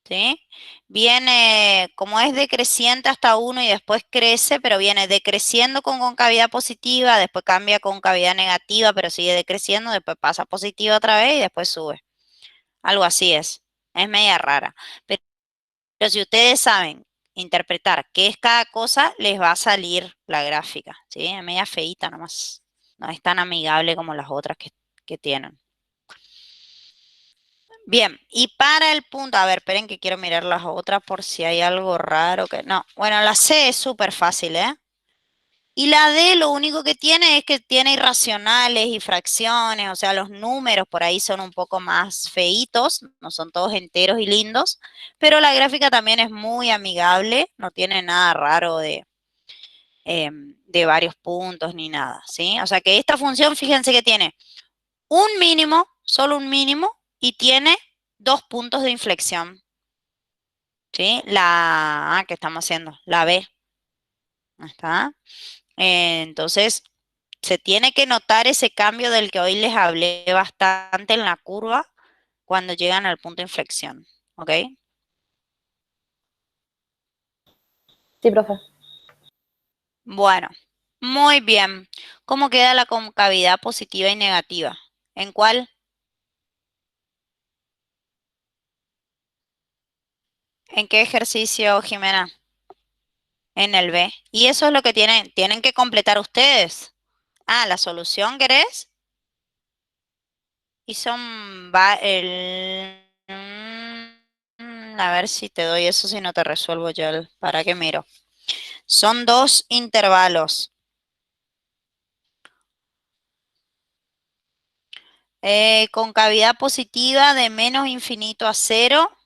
¿Sí? Viene, como es decreciente hasta 1 y después crece, pero viene decreciendo con concavidad positiva, después cambia a concavidad negativa, pero sigue decreciendo, después pasa a positiva otra vez y después sube. Algo así es. Es media rara. Pero si ustedes saben interpretar qué es cada cosa, les va a salir la gráfica. ¿Sí? Es media feíta nomás. No es tan amigable como las otras que tienen. Bien, y para el punto, a ver, esperen que quiero mirar las otras por si hay algo raro que no. Bueno, la C es súper fácil, ¿eh? Y la D lo único que tiene es que tiene irracionales y fracciones, o sea, los números por ahí son un poco más feitos, no son todos enteros y lindos, pero la gráfica también es muy amigable, no tiene nada raro de varios puntos ni nada, ¿sí? O sea que esta función, fíjense que tiene un mínimo, solo un mínimo, y tiene 2 puntos de inflexión, ¿sí? La A que estamos haciendo, la B, ¿no está? Entonces, se tiene que notar ese cambio del que hoy les hablé bastante en la curva cuando llegan al punto de inflexión, ¿ok? Sí, profe. Bueno, muy bien. ¿Cómo queda la concavidad positiva y negativa? ¿En cuál? ¿En qué ejercicio, Jimena? En el B. Y eso es lo que tienen que completar ustedes. Ah, la solución, ¿querés? Y son a ver si te doy eso, si no te resuelvo yo para que miro. Son 2 intervalos. Concavidad positiva de menos infinito a 0.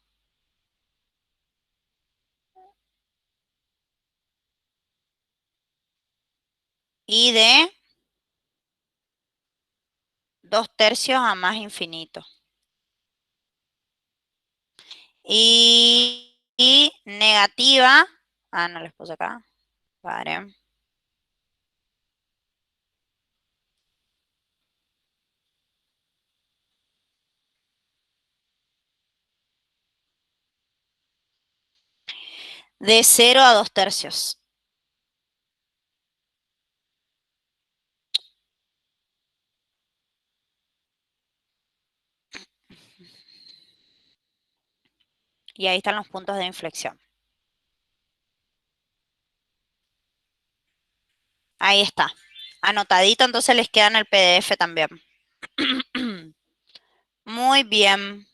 Y de 2/3 a más infinito. Y negativa. Ah, no les puse acá. Vale. De 0 a 2/3. Y ahí están los puntos de inflexión. Ahí está. Anotadito, entonces les queda en el PDF también. Muy bien.